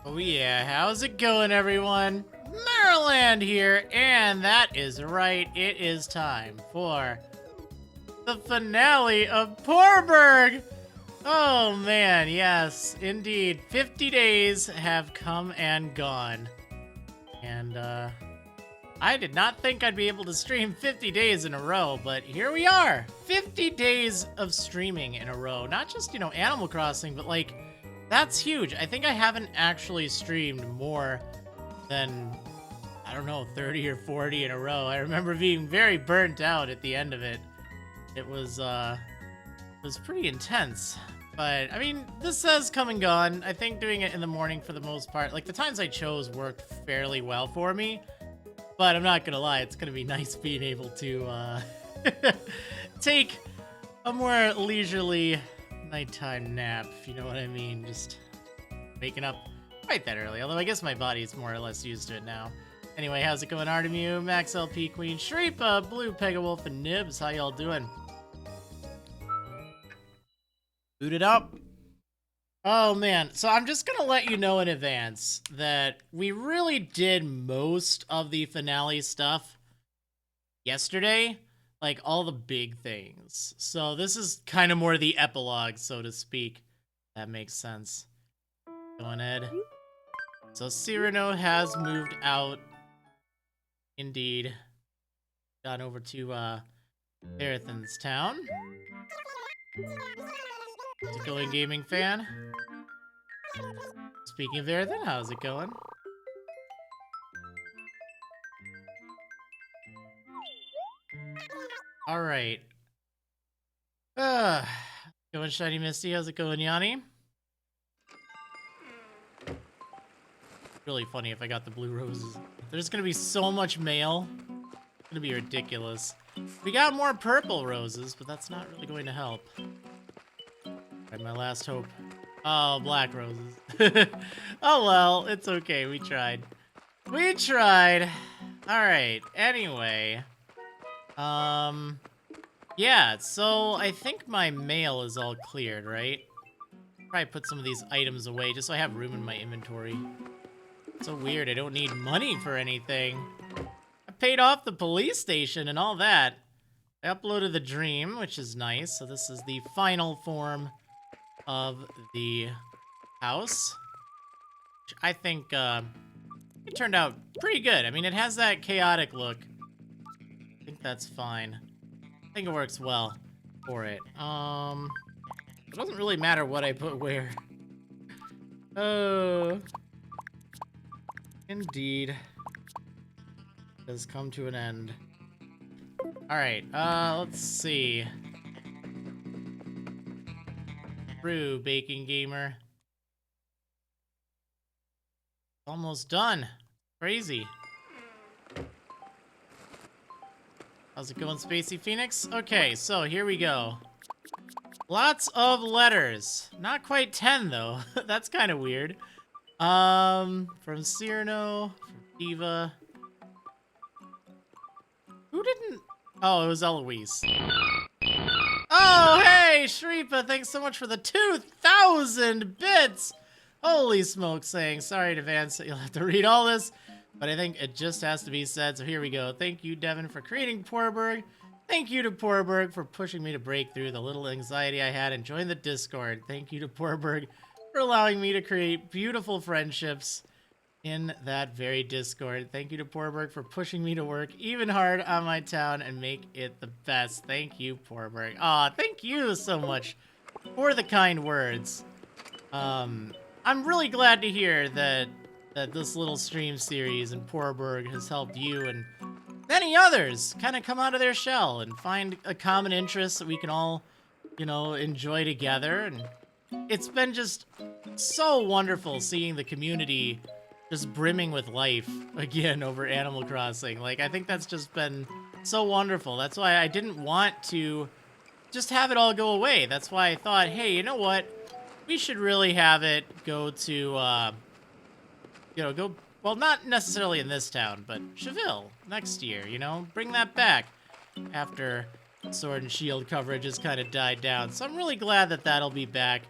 Oh yeah, how's it going everyone? Marriland here, and that is right, it is time for the finale of Poorburg! Oh man, yes, indeed, 50 days have come and gone. And I did not think I'd be able to stream 50 days in a row, but here we are! 50 days of streaming in a row, not just, Animal Crossing, but like, that's huge. I think I haven't actually streamed more than, I don't know, 30 or 40 in a row. I remember being very burnt out at the end of it. It was pretty intense. But, I mean, this has come and gone. I think doing it in the morning for the most part, like the times I chose worked fairly well for me. But I'm not gonna lie, it's gonna be nice being able to take a more leisurely nighttime nap, if you know what I mean. Just waking up right that early, although I guess my body's more or less used to it now. Anyway, how's it going, Artemu, Max LP, Queen, Shreepa, Blue, Pegawolf, and Nibs? How y'all doing? Boot it up. Oh man, so I'm just gonna let you know in advance that we really did most of the finale stuff yesterday. Like, all the big things. So this is kind of more the epilogue, so to speak. That makes sense. Go ahead. So Cyrano has moved out. Indeed. Gone over to, Marathon's town. How's it going, gaming fan? Speaking of Marathon, how's it going? Alright. Going Shiny Misty, how's it going, Yanni? Really funny if I got the blue roses. There's gonna be so much mail. It's gonna be ridiculous. We got more purple roses, but that's not really going to help. Alright, my last hope. Oh, black roses. Oh well, it's okay, we tried. We tried! Alright, anyway. Yeah, so I think my mail is all cleared, right? Probably put some of these items away just so I have room in my inventory. So weird, I don't need money for anything. I paid off the police station and all that. I uploaded the dream, which is nice. So this is the final form of the house. Which I think, it turned out pretty good. I mean, it has that chaotic look. I think that's fine. I think it works well for it. It doesn't really matter what I put where. Oh. Indeed. It has come to an end. Alright, let's see. Brew, Baking Gamer. Almost done. Crazy. How's it going, Spacey Phoenix? Okay, so here we go. Lots of letters. Not quite 10, though. That's kind of weird. From Cyrano, from Diva. Who didn't... Oh, it was Eloise. Oh, hey, Shreepa, thanks so much for the 2,000 bits! Holy smoke, saying sorry in advance that you'll have to read all this. But I think it just has to be said, so here we go. Thank you, Devin, for creating Poorburg. Thank you to Poorburg for pushing me to break through the little anxiety I had and join the Discord. Thank you to Poorburg for allowing me to create beautiful friendships in that very Discord. Thank you to Poorburg for pushing me to work even hard on my town and make it the best. Thank you, Poorburg. Aw, thank you so much for the kind words. I'm really glad to hear that this little stream series in Poorburg has helped you and many others kind of come out of their shell and find a common interest that we can all, enjoy together. And it's been just so wonderful seeing the community just brimming with life again over Animal Crossing. Like, I think that's just been so wonderful. That's why I didn't want to just have it all go away. That's why I thought, hey, you know what? We should really have it go to, well, not necessarily in this town, but Cheville next year, Bring that back after Sword and Shield coverage has kind of died down. So I'm really glad that that'll be back,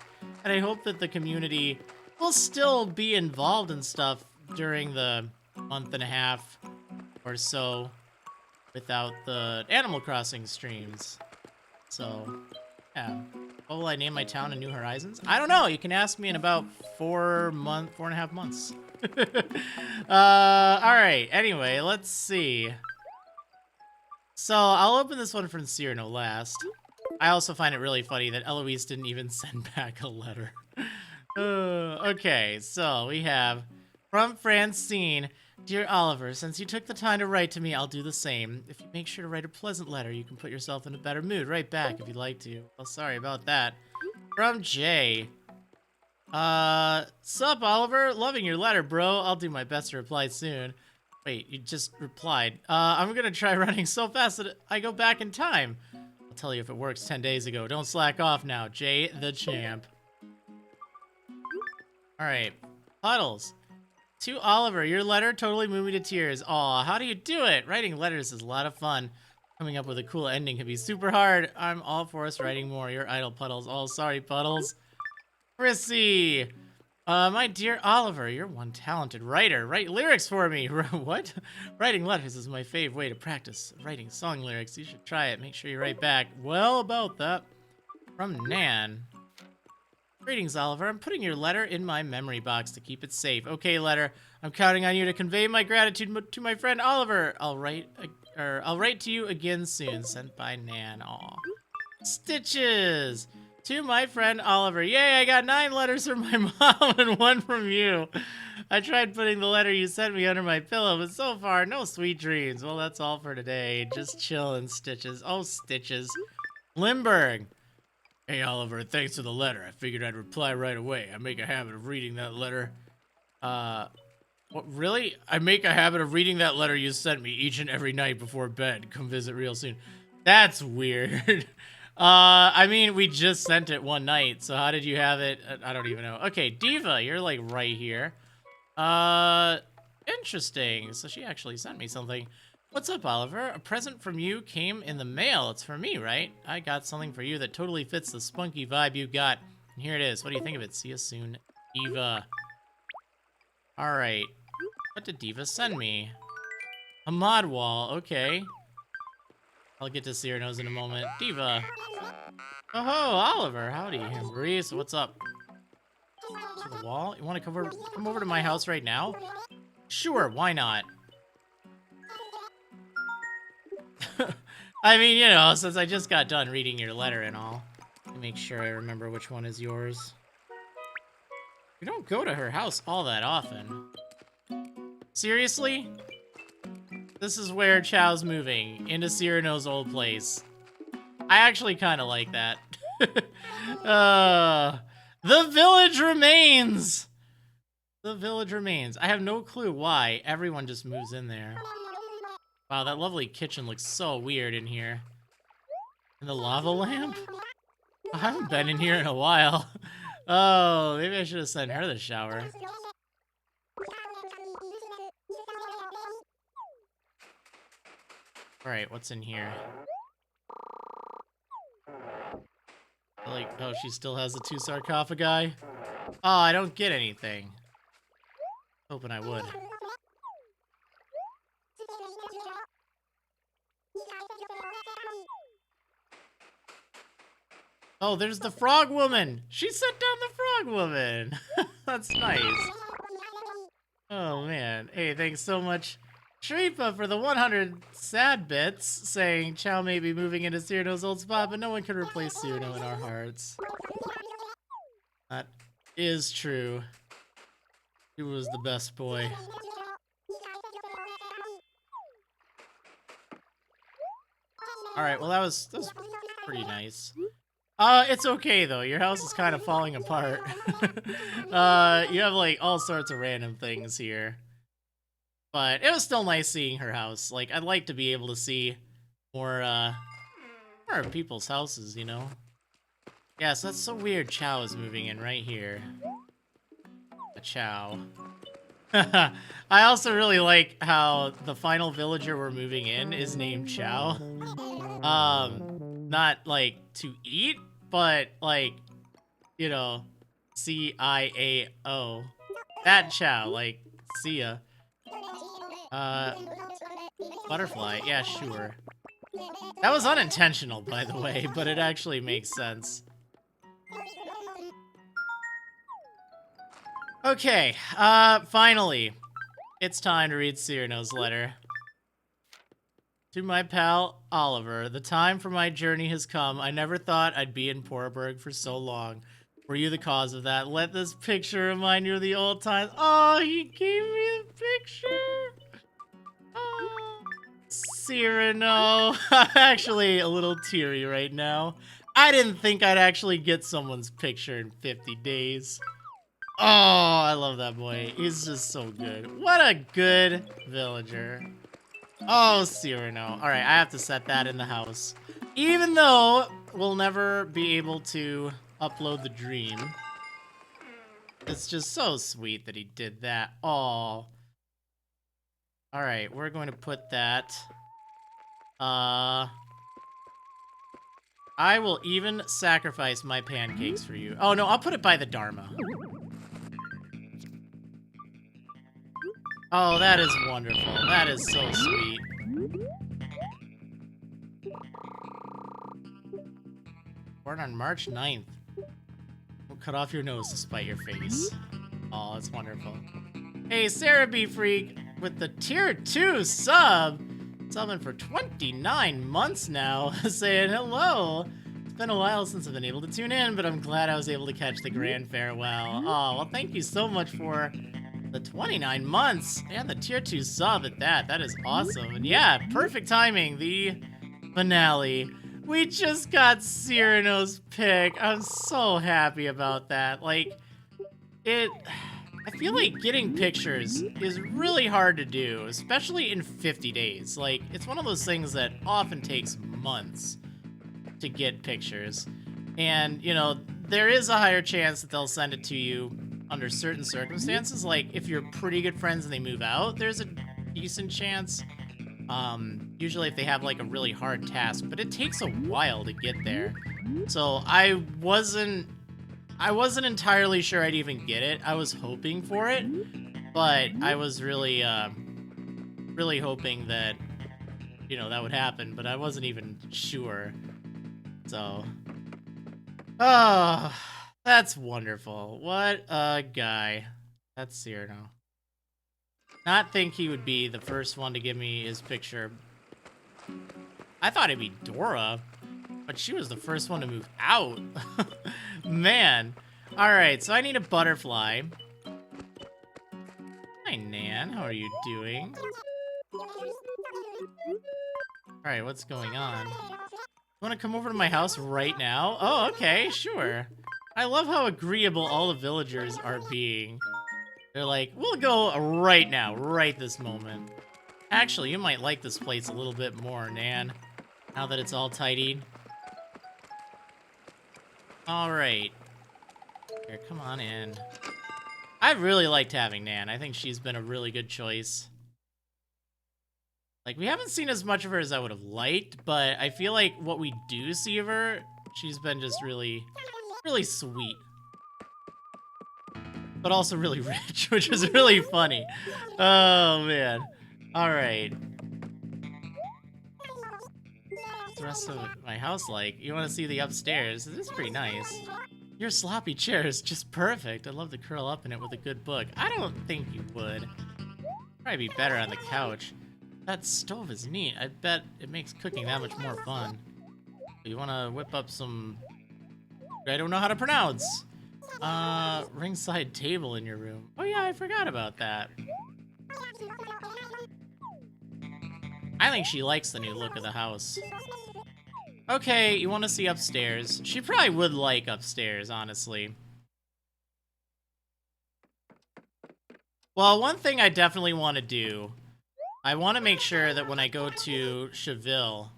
and I hope that the community will still be involved in stuff during the month and a half or so without the Animal Crossing streams. So, yeah. What will I name my town in New Horizons? I don't know. You can ask me in about 4.5 months. Alright. Anyway, let's see. So, I'll open this one from Cyrano last. I also find it really funny that Eloise didn't even send back a letter. Okay, so we have from Francine. Dear Oliver, since you took the time to write to me, I'll do the same. If you make sure to write a pleasant letter, you can put yourself in a better mood. Write back if you'd like to. Well, sorry about that. From Jay. Sup, Oliver? Loving your letter, bro. I'll do my best to reply soon. Wait, you just replied. I'm gonna try running so fast that I go back in time. I'll tell you if it works 10 days ago. Don't slack off now. Jay the champ. Alright. Puddles. To Oliver, your letter totally moved me to tears. Aw, how do you do it? Writing letters is a lot of fun. Coming up with a cool ending can be super hard. I'm all for us writing more. Your idol, Puddles. Oh, sorry, Puddles. Chrissy. My dear Oliver, you're one talented writer. Write lyrics for me. What? Writing letters is my fave way to practice writing song lyrics. You should try it. Make sure you write back. Well, about that. From Nan. Greetings, Oliver. I'm putting your letter in my memory box to keep it safe. Okay, letter. I'm counting on you to convey my gratitude to my friend Oliver. I'll write to you again soon. Sent by Nan. Aw. Stitches. To my friend Oliver. Yay, I got 9 letters from my mom and 1 from you. I tried putting the letter you sent me under my pillow, but so far, no sweet dreams. Well, that's all for today. Just chillin', Stitches. Oh, Stitches. Limburg. Hey, Oliver, thanks for the letter. I figured I'd reply right away. I make a habit of reading that letter. What, really? I make a habit of reading that letter you sent me each and every night before bed. Come visit real soon. That's weird. I mean, we just sent it one night, so how did you have it? I don't even know. Okay, Diva, you're like right here. Interesting. So she actually sent me something. What's up, Oliver? A present from you came in the mail. It's for me, right? I got something for you that totally fits the spunky vibe you got. And here it is. What do you think of it? See you soon, Diva. Alright. What did Diva send me? A mod wall. Okay. I'll get to see her nose in a moment. Diva. Oh, Oliver. Howdy, Maurice. What's up? To the wall? You want to come over to my house right now? Sure, why not? I mean, you know, since I just got done reading your letter and all. Let me make sure I remember which one is yours. We don't go to her house all that often. Seriously? This is where Chow's moving, into Cyrano's old place. I actually kind of like that. The village remains! The village remains. I have no clue why. Everyone just moves in there. Wow, that lovely kitchen looks so weird in here. And the lava lamp? I haven't been in here in a while. Oh, maybe I should have sent her the shower. Alright, what's in here? Like, oh, she still has the 2 sarcophagi? Oh, I don't get anything. Hoping I would. Oh, there's the frog woman! She sent down the frog woman! That's nice. Oh, man. Hey, thanks so much, Shripa, for the 100 sad bits, saying Chow may be moving into Cyrano's old spot, but no one can replace Cyrano in our hearts. That is true. He was the best boy. Alright, well that was pretty nice. It's okay though, your house is kind of falling apart. You have like all sorts of random things here. But it was still nice seeing her house. Like, I'd like to be able to see more people's houses, you know? Yeah, so that's so weird Chow is moving in right here. A Chow. I also really like how the final villager we're moving in is named Chow. Not like to eat, but like, you know, C-I-A-O. That chow, like, see ya. Butterfly, yeah, sure. That was unintentional, by the way, but it actually makes sense. Okay, finally. It's time to read Cyrano's letter. To my pal, Oliver, the time for my journey has come. I never thought I'd be in Poorburg for so long. Were you the cause of that? Let this picture remind you of the old times. Oh, he gave me the picture. Oh, Cyrano. I'm actually a little teary right now. I didn't think I'd actually get someone's picture in 50 days. Oh, I love that boy. He's just so good. What a good villager. Oh, Cyrano. Alright, I have to set that in the house. Even though we'll never be able to upload the dream. It's just so sweet that he did that. Oh. Alright, we're going to put that. I will even sacrifice my pancakes for you. Oh, no, I'll put it by the Dharma. Oh, that is wonderful. That is so sweet. Born on March 9th. We'll cut off your nose to spite your face. Oh, that's wonderful. Hey, Sarah B. Freak with the tier 2 sub. Subbing for 29 months now. Saying hello. It's been a while since I've been able to tune in, but I'm glad I was able to catch the grand farewell. Oh, well, thank you so much for the 29 months and the tier 2 sub at that. That is awesome. And yeah, perfect timing. The finale. We just got Cyrano's pick. I'm so happy about that. Like, I feel like getting pictures is really hard to do, especially in 50 days. Like, it's one of those things that often takes months to get pictures. And, you know, there is a higher chance that they'll send it to you under certain circumstances. Like, if you're pretty good friends and they move out, there's a decent chance. Usually if they have like a really hard task, but it takes a while to get there. So I wasn't entirely sure I'd even get it. I was hoping for it, but I was really hoping that, you know, that would happen, but I wasn't even sure. So, oh, that's wonderful. What a guy. That's Cyrano. Not think he would be the first one to give me his picture. I thought it'd be Dora, but she was the first one to move out. Man. Alright, so I need a butterfly. Hi, Nan. How are you doing? Alright, what's going on? You want to come over to my house right now? Oh, okay, sure. I love how agreeable all the villagers are being. They're like, we'll go right now, right this moment. Actually, you might like this place a little bit more, Nan, now that it's all tidied. Alright. Here, come on in. I've really liked having Nan. I think she's been a really good choice. Like, we haven't seen as much of her as I would have liked, but I feel like what we do see of her, she's been just really, really sweet. But also really rich, which is really funny. Oh, man. Alright. What's the rest of my house like? You want to see the upstairs? This is pretty nice. Your sloppy chair is just perfect. I'd love to curl up in it with a good book. I don't think you would. Probably be better on the couch. That stove is neat. I bet it makes cooking that much more fun. You want to whip up some... I don't know how to pronounce. Ringside table in your room. Oh yeah, I forgot about that. I think she likes the new look of the house. Okay, you want to see upstairs? She probably would like upstairs, honestly. Well, one thing I definitely want to do, I want to make sure that when I go to Cheville,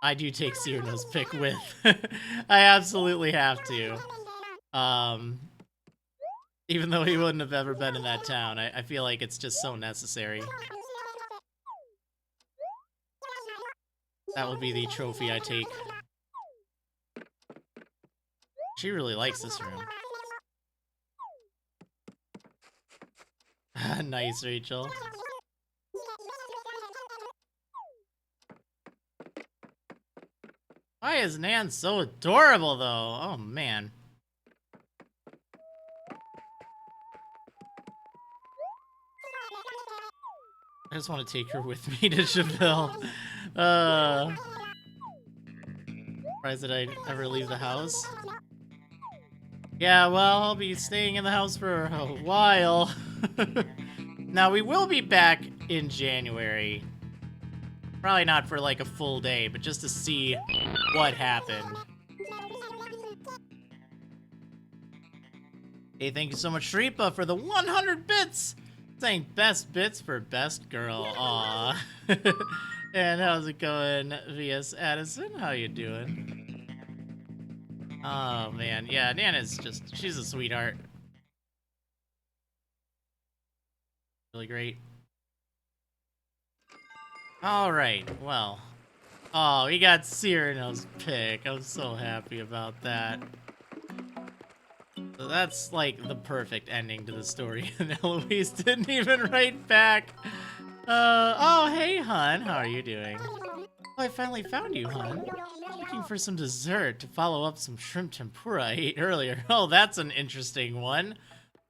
I do take Cyrano's pick with. I absolutely have to. Even though he wouldn't have ever been in that town, I feel like it's just so necessary. That will be the trophy I take. She really likes this room. Nice, Rachel. Why is Nan so adorable, though? Oh, man. I just want to take her with me to Chevelle. Surprised that I ever leave the house. Yeah, well, I'll be staying in the house for a while. Now, we will be back in January. Probably not for like a full day, but just to see what happened. Hey, thank you so much, Shripa, for the 100 bits! Saying best bits for best girl. Aw. And how's it going, VS Addison? How you doing? Oh, man. Yeah, Nana's just... she's a sweetheart. Really great. Alright, well. Oh, we got Cyrano's pick. I'm so happy about that. So that's like the perfect ending to the story. And Eloise didn't even write back. Oh, hey, hun. How are you doing? Oh, I finally found you, hun. Looking for some dessert to follow up some shrimp tempura I ate earlier. Oh, that's an interesting one.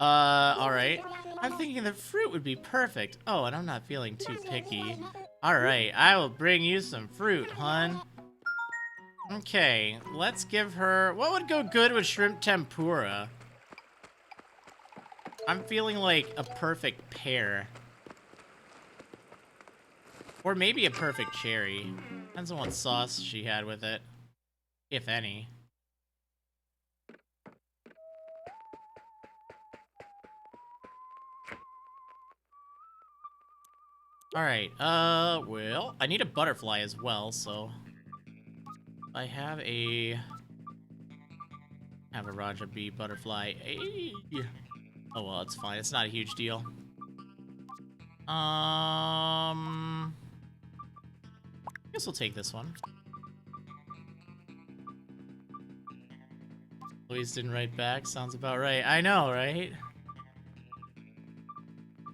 Alright. I'm thinking that fruit would be perfect. Oh, and I'm not feeling too picky. Alright, I will bring you some fruit, hun. Okay, let's give her... what would go good with shrimp tempura? I'm feeling like a perfect pear. Or maybe a perfect cherry. Depends on what sauce she had with it. If any. Alright, well, I need a butterfly as well, so... I have a Raja Bee butterfly. Hey. Oh well, it's fine. It's not a huge deal. I guess we'll take this one. Louise didn't write back. Sounds about right. I know, right?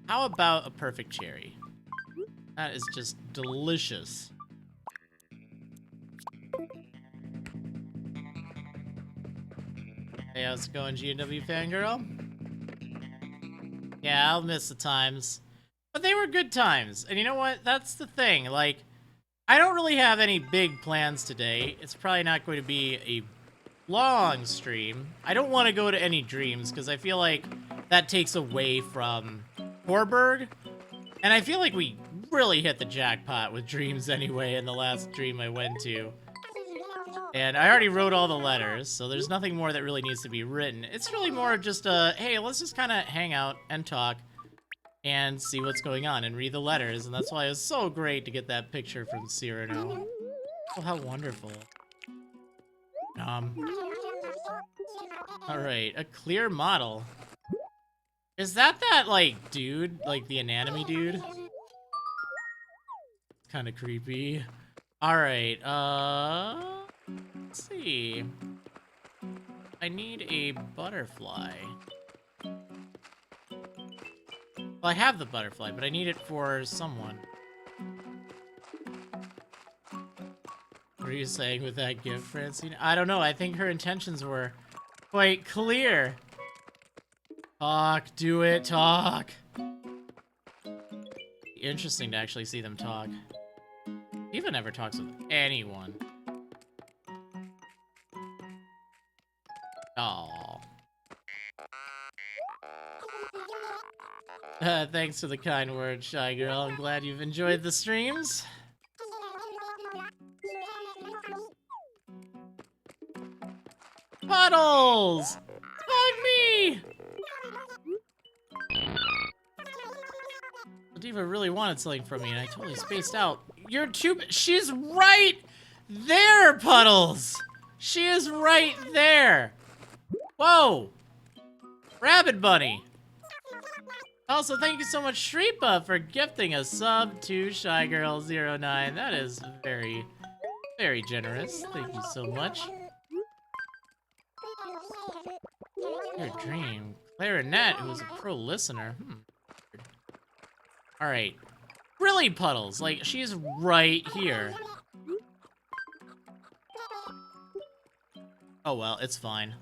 How about a perfect cherry? That is just delicious. Hey, how's it going, GNW fangirl? Yeah, I'll miss the times. But they were good times. And you know what? That's the thing. Like, I don't really have any big plans today. It's probably not going to be a long stream. I don't want to go to any dreams, because I feel like that takes away from Poorburg. And I feel like we really hit the jackpot with dreams anyway in the last dream I went to. And I already wrote all the letters, so there's nothing more that really needs to be written. It's really more of just a, hey, let's just kind of hang out and talk and see what's going on and read the letters. And that's why it was so great to get that picture from Cyrano. Oh, how wonderful. Alright, a clear model. Is that, like, dude? Like, the anatomy dude? Kind of creepy. Alright, let's see. I need a butterfly. Well, I have the butterfly, but I need it for someone. What are you saying with that gift, Francine? I don't know. I think her intentions were quite clear. Talk, do it, talk. Interesting to actually see them talk. Eva never talks with anyone. Aww. Thanks for the kind words, Shy Girl. I'm glad you've enjoyed the streams. Puddles! Hug me! Diva really wanted something from me, and I totally spaced out. You're too... She's right there, Puddles! She is right there! Whoa! Rabbit Bunny! Also, thank you so much, Shripa, for gifting a sub to ShyGirl09. That is very, very generous. Thank you so much. Your dream. Clarinet, who's a pro listener. Alright. Really, Puddles? Like, she's right here. Oh well, it's fine.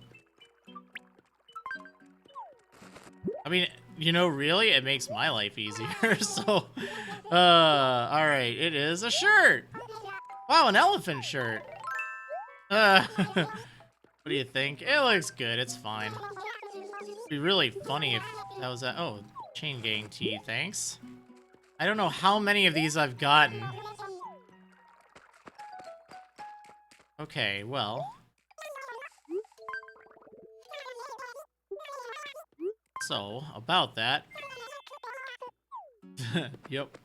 I mean, you know, really, it makes my life easier, so... alright, it is a shirt! Wow, an elephant shirt! What do you think? It looks good, it's fine. It'd be really funny if that was a... Oh, chain gang tea, thanks. I don't know how many of these I've gotten. Okay, well... So, about that. Yep.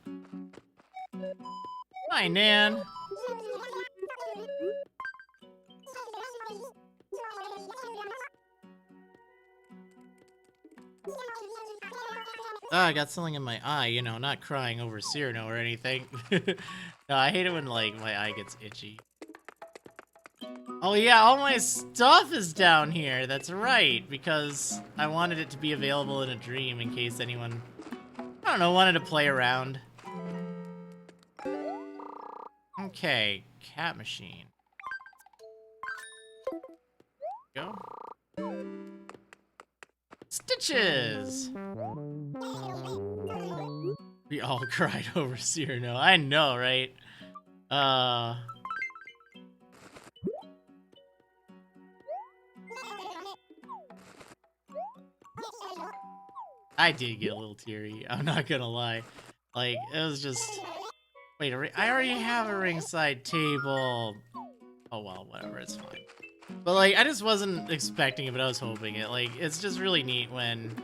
Hi, Nan. I got something in my eye, you know, not crying over Cyrano or anything. No, I hate it when, like, my eye gets itchy. Oh yeah, all my stuff is down here, that's right, because I wanted it to be available in a dream in case anyone, I don't know, wanted to play around. Okay, cat machine. Go. Stitches! We all cried over Cyrano. I know, right? I did get a little teary, I'm not gonna lie. Like, it was just... Wait, I already have a ringside table. Oh well, whatever, it's fine. But like, I just wasn't expecting it, but I was hoping it. Like, it's just really neat when,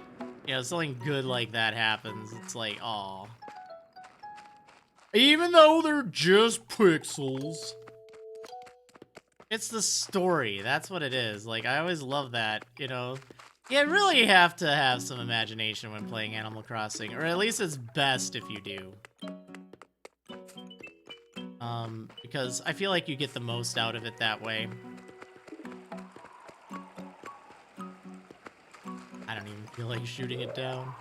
you know, something good like that happens. It's like, aw. Even though they're just pixels. It's the story, that's what it is. Like, I always love that, you know. You really have to have some imagination when playing Animal Crossing, or at least it's best if you do. Because I feel like you get the most out of it that way. I don't even feel like shooting it down.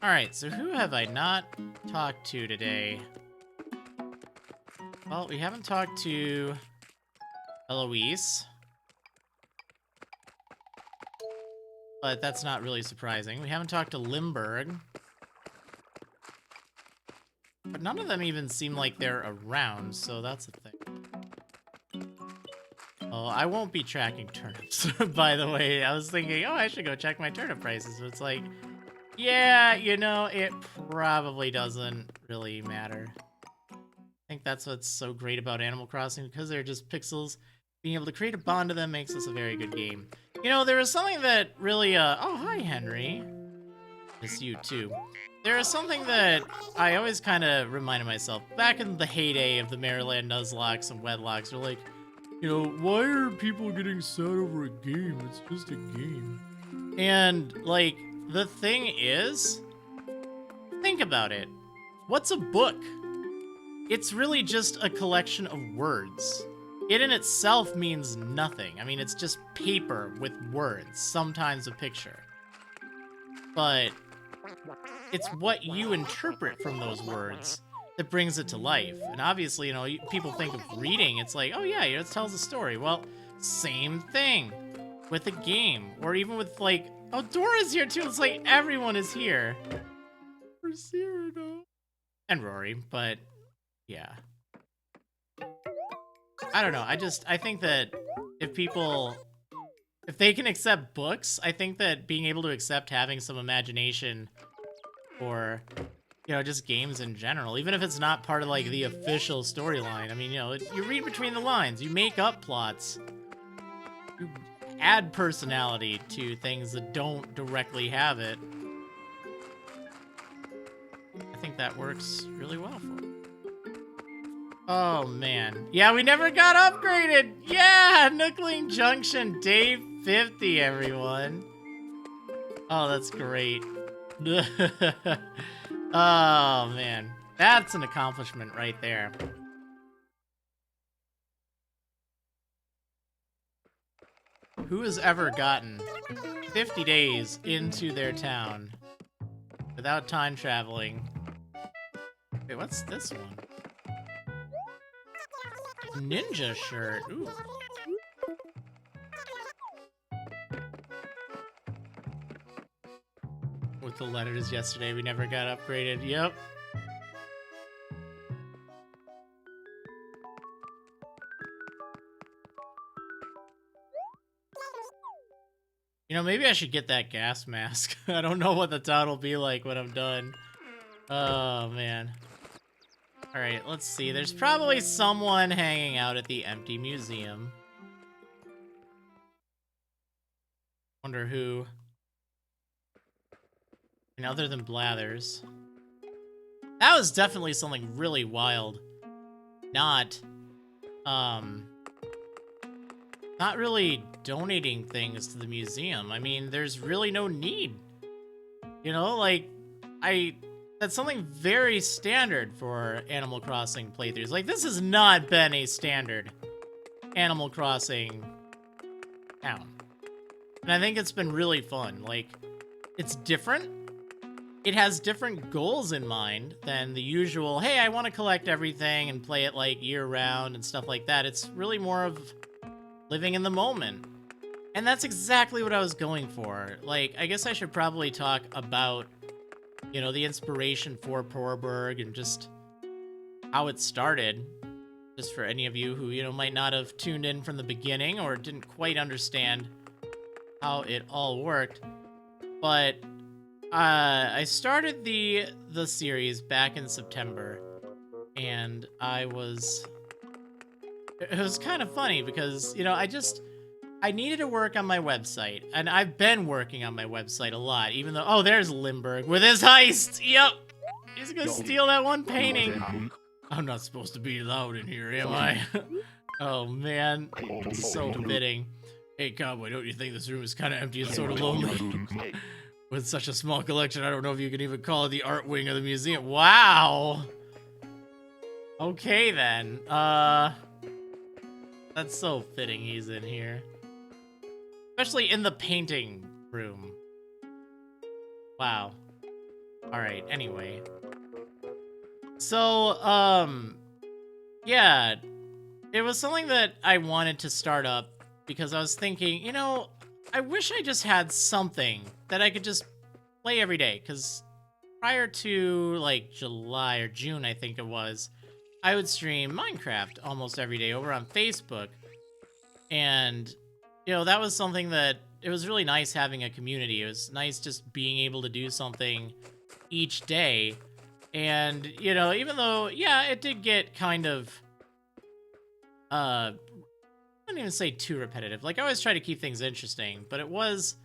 Alright, so who have I not talked to today? Well, we haven't talked to Eloise. But that's not really surprising. We haven't talked to Limburg. But none of them even seem like they're around, so that's the thing. Oh, I won't be tracking turnips, by the way. I was thinking, oh, I should go check my turnip prices. But it's like, yeah, you know, it probably doesn't really matter. I think that's what's so great about Animal Crossing, because they're just pixels. Being able to create a bond to them makes this a very good game. You know, there was something that really, oh, hi, Henry. Miss you, too. There is something that I always kind of reminded myself. Back in the heyday of the Marriland Nuzlocks and Wedlocks, they're like, you know, why are people getting sad over a game? It's just a game. And, like, the thing is, think about it. What's a book? It's really just a collection of words. It in itself means nothing. I mean, it's just paper with words, sometimes a picture. But it's what you interpret from those words that brings it to life. And obviously, you know, people think of reading, it's like, oh yeah, it tells a story. Well, same thing with a game, or even with, like, oh, Dora's here too. It's like everyone is here. For Cyrano. And Rory, but yeah. I don't know, I think that if they can accept books, I think that being able to accept having some imagination for, you know, just games in general, even if it's not part of, like, the official storyline. I mean, you know, you read between the lines, you make up plots, you add personality to things that don't directly have it. I think that works really well for it. Oh, man. Yeah, we never got upgraded! Yeah! Nookling Junction, day 50, everyone. Oh, that's great. Oh, man. That's an accomplishment right there. Who has ever gotten 50 days into their town without time traveling? Wait, what's this one? Ninja shirt. Ooh. With the letters yesterday, we never got upgraded. Yep. You know, maybe I should get that gas mask. I don't know what the town will be like when I'm done. Oh, man. Alright, let's see. There's probably someone hanging out at the empty museum. Wonder who. And other than Blathers. That was definitely something really wild. Not really donating things to the museum. I mean, there's really no need. You know, like, that's something very standard for Animal Crossing playthroughs. Like, this has not been a standard Animal Crossing town. And I think it's been really fun. Like, it's different. It has different goals in mind than the usual, hey, I want to collect everything and play it, like, year-round and stuff like that. It's really more of living in the moment. And that's exactly what I was going for. Like, I guess I should probably talk about, you know, the inspiration for Poorburg and just how it started. Just for any of you who, you know, might not have tuned in from the beginning or didn't quite understand how it all worked. But I started the series back in September, and it was kind of funny because, you know, I needed to work on my website, and I've been working on my website a lot, even though, oh, there's Limburg with his heist. Yep. He's gonna steal that one painting. I'm not supposed to be loud in here, am I? Oh, man. So fitting. Hey, cowboy, don't you think this room is kind of empty and sort of lonely? With such a small collection, I don't know if you can even call it the art wing of the museum. Wow. Okay, then. That's so fitting he's in here. Especially in the painting room. Wow. Alright, anyway. So, yeah. It was something that I wanted to start up because I was thinking, you know, I wish I just had something that I could just play every day. Because prior to, like, July or June, I think it was, I would stream Minecraft almost every day over on Facebook. And, you know, that was something that, it was really nice having a community. It was nice just being able to do something each day. And, you know, even though, yeah, it did get kind of, I wouldn't even say too repetitive. Like, I always try to keep things interesting, but it was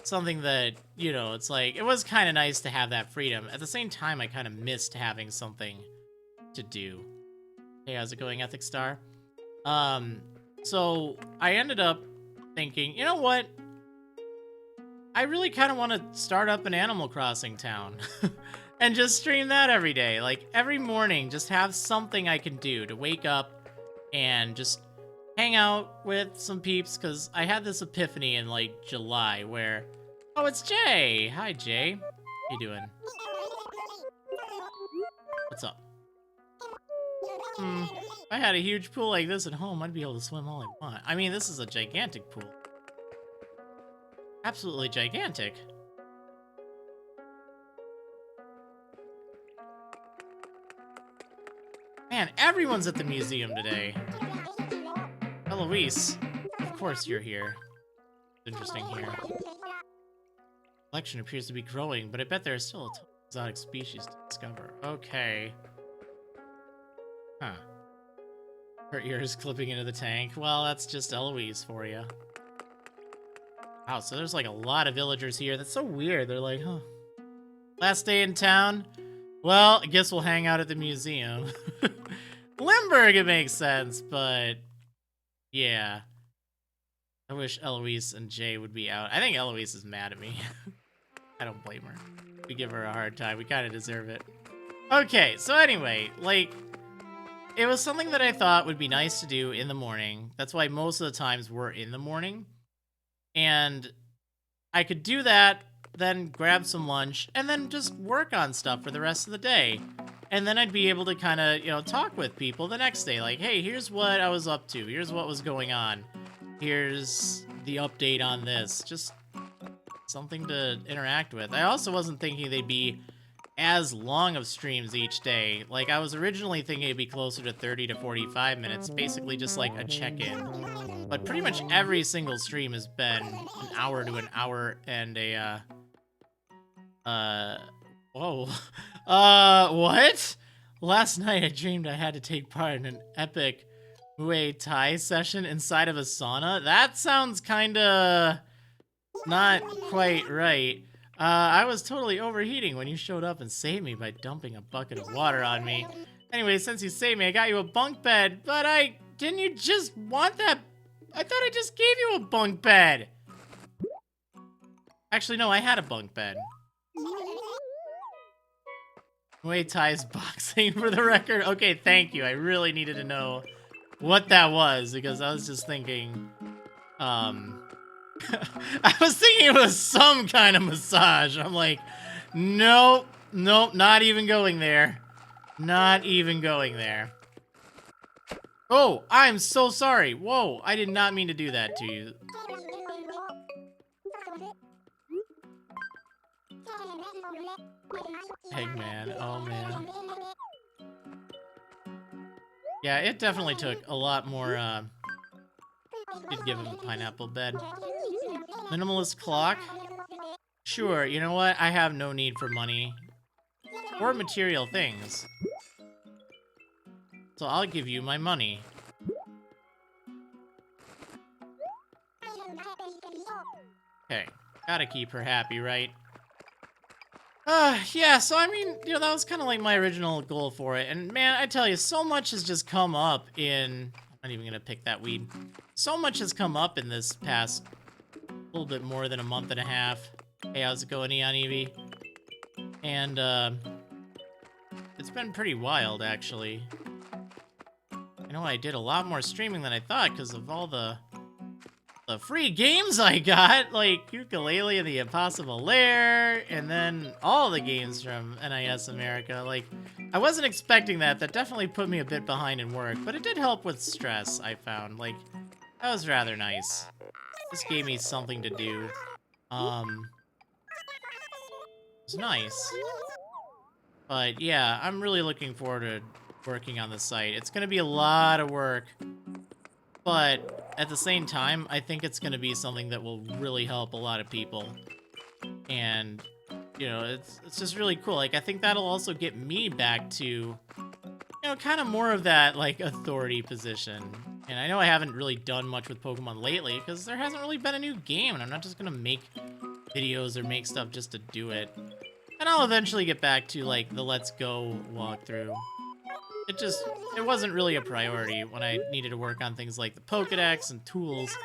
something that, you know, it's like, it was kind of nice to have that freedom. At the same time, I kind of missed having something to do. Hey, how's it going, Ethic Star? So I ended up thinking, you know what? I really kind of want to start up an Animal Crossing town and just stream that every day. Like, every morning, just have something I can do to wake up and just hang out with some peeps, because I had this epiphany in, like, July where... Oh, it's Jay! Hi, Jay. How you doing? What's up? If I had a huge pool like this at home, I'd be able to swim all I want. I mean, this is a gigantic pool. Absolutely gigantic. Man, everyone's at the museum today. Eloise, of course you're here. It's interesting here. Collection appears to be growing, but I bet there are still a ton of exotic species to discover. Okay. Huh. Her ears clipping into the tank. Well, that's just Eloise for you. Wow, so there's like a lot of villagers here. That's so weird. They're like, huh. Last day in town? Well, I guess we'll hang out at the museum. Limburg, it makes sense, but yeah. I wish Eloise and Jay would be out. I think Eloise is mad at me. I don't blame her. We give her a hard time. We kind of deserve it. Okay, so anyway, like, it was something that I thought would be nice to do in the morning. That's why most of the times we're in the morning. And I could do that, then grab some lunch, and then just work on stuff for the rest of the day. And then I'd be able to kind of, talk with people the next day. Like, hey, here's what I was up to. Here's what was going on. Here's the update on this. Just something to interact with. I also wasn't thinking they'd be as long of streams each day. Like, I was originally thinking it'd be closer to 30 to 45 minutes, basically just like a check-in. But pretty much every single stream has been an hour to an hour and a, whoa. What? Last night I dreamed I had to take part in an epic Muay Thai session inside of a sauna. That sounds kinda not quite right. I was totally overheating when you showed up and saved me by dumping a bucket of water on me. Anyway, since you saved me, I got you a bunk bed, but didn't you just want that? I thought I just gave you a bunk bed. Actually, no, I had a bunk bed. Muay Thai's boxing for the record. Okay, thank you. I really needed to know what that was because I was just thinking, I was thinking it was some kind of massage. I'm like, nope, not even going there. Not even going there. Oh, I'm so sorry. Whoa, I did not mean to do that to you. Eggman, oh man. Yeah, it definitely took a lot more, did give him a pineapple bed. Minimalist clock? Sure, you know what? I have no need for money. Or material things. So I'll give you my money. Okay, gotta keep her happy, right? Yeah, so I mean, that was kind of like my original goal for it. And man, I tell you, so much has just come up in... I'm not even gonna pick that weed. So much has come up in this past little bit more than a month and a half. Hey, how's it going, Neon Eevee? And, it's been pretty wild, actually. I know I did a lot more streaming than I thought because of all the free games I got, like Yooka-Laylee and the Impossible Lair, and then all the games from NIS America. Like, I wasn't expecting that. That definitely put me a bit behind in work, but it did help with stress, I found. Like, that was rather nice. This gave me something to do. It was nice. But yeah, I'm really looking forward to working on the site. It's gonna be a lot of work, but at the same time, I think it's gonna be something that will really help a lot of people. And, it's just really cool. Like, I think that'll also get me back to, kind of more of that, like, authority position. And I know I haven't really done much with Pokemon lately, because there hasn't really been a new game, and I'm not just gonna make videos or make stuff just to do it. And I'll eventually get back to, like, the Let's Go walkthrough. It wasn't really a priority when I needed to work on things like the Pokédex and tools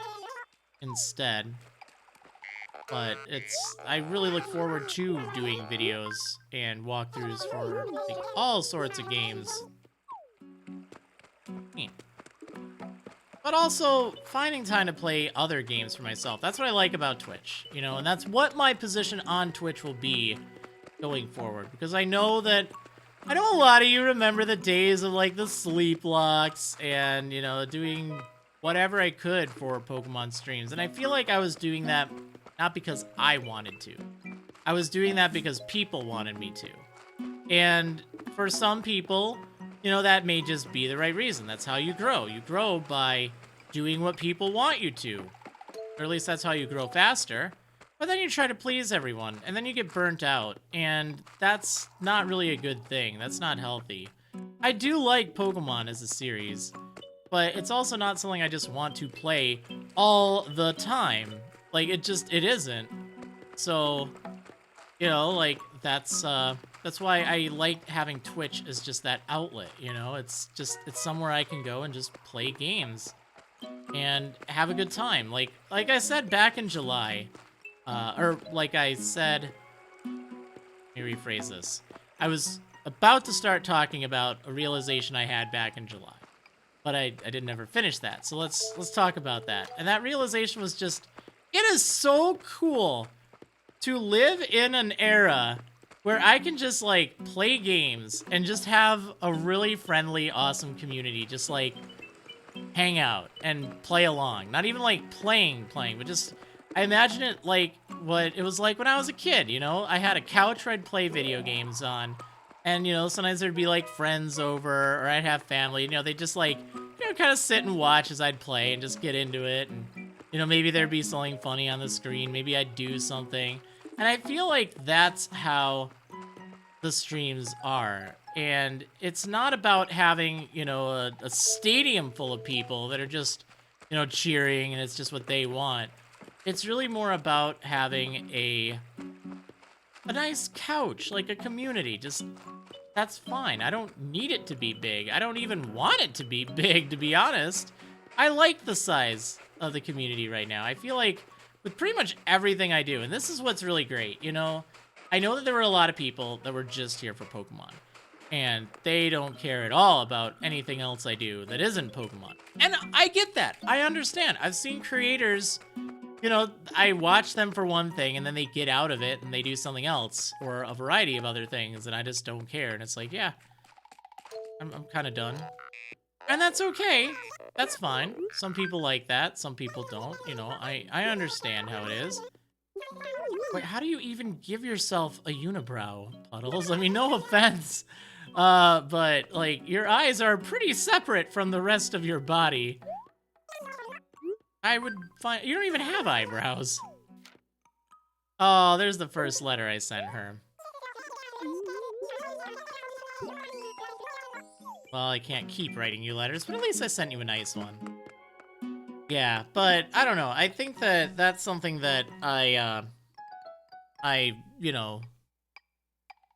instead. But I really look forward to doing videos and walkthroughs for, like, all sorts of games. But also finding time to play other games for myself. That's what I like about Twitch, and that's what my position on Twitch will be going forward. Because I know a lot of you remember the days of, like, the sleep locks and, doing whatever I could for Pokemon streams. And I feel like I was doing that not because I wanted to. I was doing that because people wanted me to. And for some people, that may just be the right reason. That's how you grow. You grow by doing what people want you to. Or at least that's how you grow faster. But then you try to please everyone, and then you get burnt out. And that's not really a good thing. That's not healthy. I do like Pokemon as a series, but it's also not something I just want to play all the time. Like, it isn't. So, like, that's why I like having Twitch as just that outlet, It's somewhere I can go and just play games and have a good time. Like I said back in July, or like I said, let me rephrase this. I was about to start talking about a realization I had back in July. But I didn't ever finish that. So let's talk about that. And that realization was just, it is so cool to live in an era where I can just like play games and just have a really friendly, awesome community. Just like hang out and play along. Not even like playing, but just, I imagine it like what it was like when I was a kid, you know? I had a couch where I'd play video games on. And, you know, sometimes there'd be, like, friends over, or I'd have family, you know, they'd just, like, you know, kind of sit and watch as I'd play and just get into it. And, you know, maybe there'd be something funny on the screen. Maybe I'd do something. And I feel like that's how the streams are. And it's not about having, you know, a stadium full of people that are just, you know, cheering and it's just what they want. It's really more about having a nice couch, like a community. Just, that's fine. I don't need it to be big. I don't even want it to be big, to be honest. I like the size of the community right now. I feel like with pretty much everything I do, and this is what's really great, you know, I know that there were a lot of people that were just here for Pokemon, and they don't care at all about anything else I do that isn't Pokemon. And I get that. I understand. I've seen creators, you know, I watch them for one thing and then they get out of it and they do something else or a variety of other things and I just don't care. And it's like, yeah, I'm kind of done. And that's okay. That's fine. Some people like that. Some people don't. You know, I understand how it is. Wait, how do you even give yourself a unibrow, Puddles? I mean, no offense. But, like, your eyes are pretty separate from the rest of your body. I would find... You don't even have eyebrows. Oh, there's the first letter I sent her. Well, I can't keep writing you letters, but at least I sent you a nice one. Yeah, but I don't know. I think that that's something that I, you know...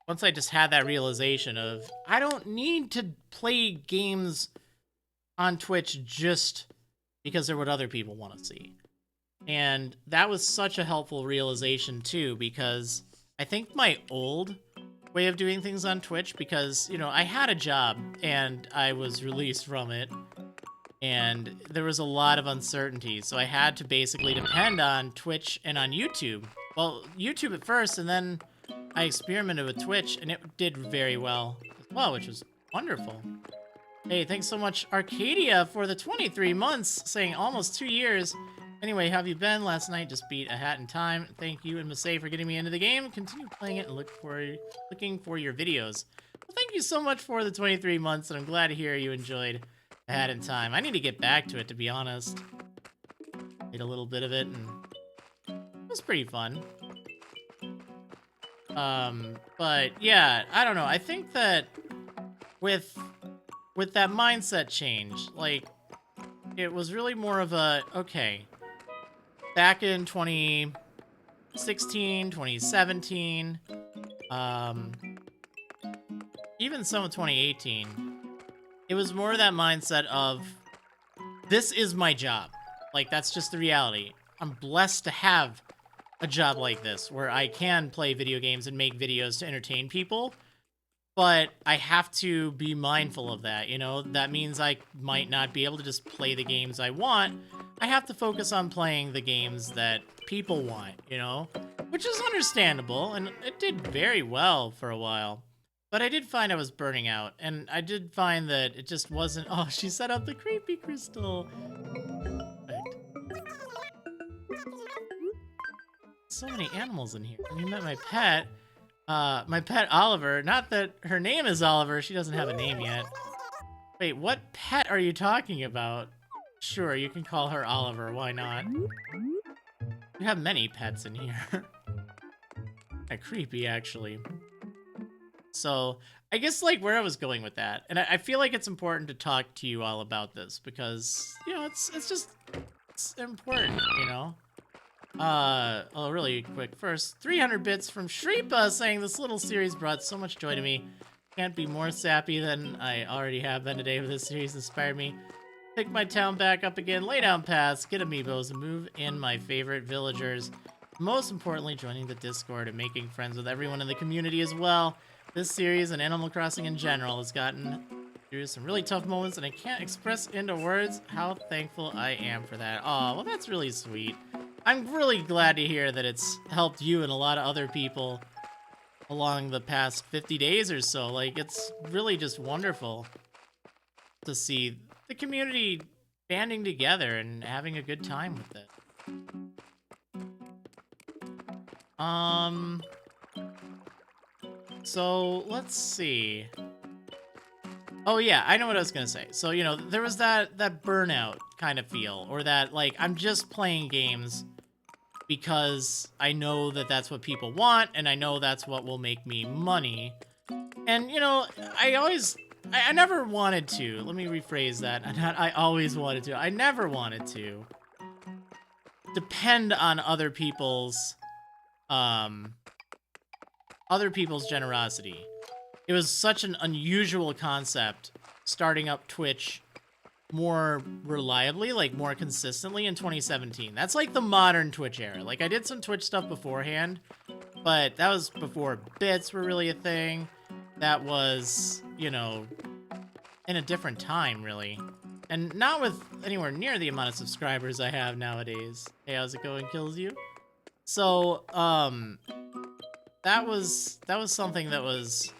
Once I just had that realization of, I don't need to play games on Twitch just... because they're what other people want to see. And that was such a helpful realization too, because I think my old way of doing things on Twitch, because, you know, I had a job and I was released from it and there was a lot of uncertainty. So I had to basically depend on Twitch and on YouTube. Well, YouTube at first, and then I experimented with Twitch and it did very well as well, which was wonderful. Hey, thanks so much, Arcadia, for the 23 months, saying almost 2 years. Anyway, how have you been? Last night just beat a hat in time. Thank you and Masay for getting me into the game. Continue playing it and looking for your videos. Well, thank you so much for the 23 months, and I'm glad to hear you enjoyed a hat in time. I need to get back to it, to be honest. Did a little bit of it, and it was pretty fun. But yeah, I don't know. I think that with that mindset change, like, it was really more of a, okay, back in 2016, 2017, even some of 2018, it was more of that mindset of, this is my job. Like, that's just the reality. I'm blessed to have a job like this, where I can play video games and make videos to entertain people. But I have to be mindful of that, you know? That means I might not be able to just play the games I want. I have to focus on playing the games that people want, you know? Which is understandable, and it did very well for a while. But I did find I was burning out, and I did find that it just wasn't... Oh, she set up the creepy crystal. Perfect. So many animals in here. And you met my pet... my pet Oliver. Not that her name is Oliver, she doesn't have a name yet. Wait, what pet are you talking about? Sure, you can call her Oliver, why not? You have many pets in here. Kinda creepy, actually. So, I guess, like, where I was going with that, and I feel like it's important to talk to you all about this, because, you know, it's just, it's important, you know? Oh, really quick. First, 300 bits from Shripa saying this little series brought so much joy to me. Can't be more sappy than I already have been today with this series inspired me. Pick my town back up again, lay down paths, get amiibos, and move in my favorite villagers. Most importantly, joining the Discord and making friends with everyone in the community as well. This series and Animal Crossing in general has gotten through some really tough moments, and I can't express into words how thankful I am for that. Oh, well, that's really sweet. I'm really glad to hear that it's helped you and a lot of other people along the past 50 days or so. Like, it's really just wonderful to see the community banding together and having a good time with it. So let's see. Oh yeah, I know what I was gonna say. So, you know, there was that burnout kind of feel, or that, like, I'm just playing games because I know that that's what people want, and I know that's what will make me money. And, you know, I never wanted to, let me rephrase that, I always wanted to, I never wanted to depend on other people's generosity. It was such an unusual concept starting up Twitch more reliably, like more consistently in 2017. That's like the modern Twitch era. Like, I did some Twitch stuff beforehand, but that was before bits were really a thing. That was, you know, in a different time, really. And not with anywhere near the amount of subscribers I have nowadays. Hey, how's it going, Kills You? So, that was something that was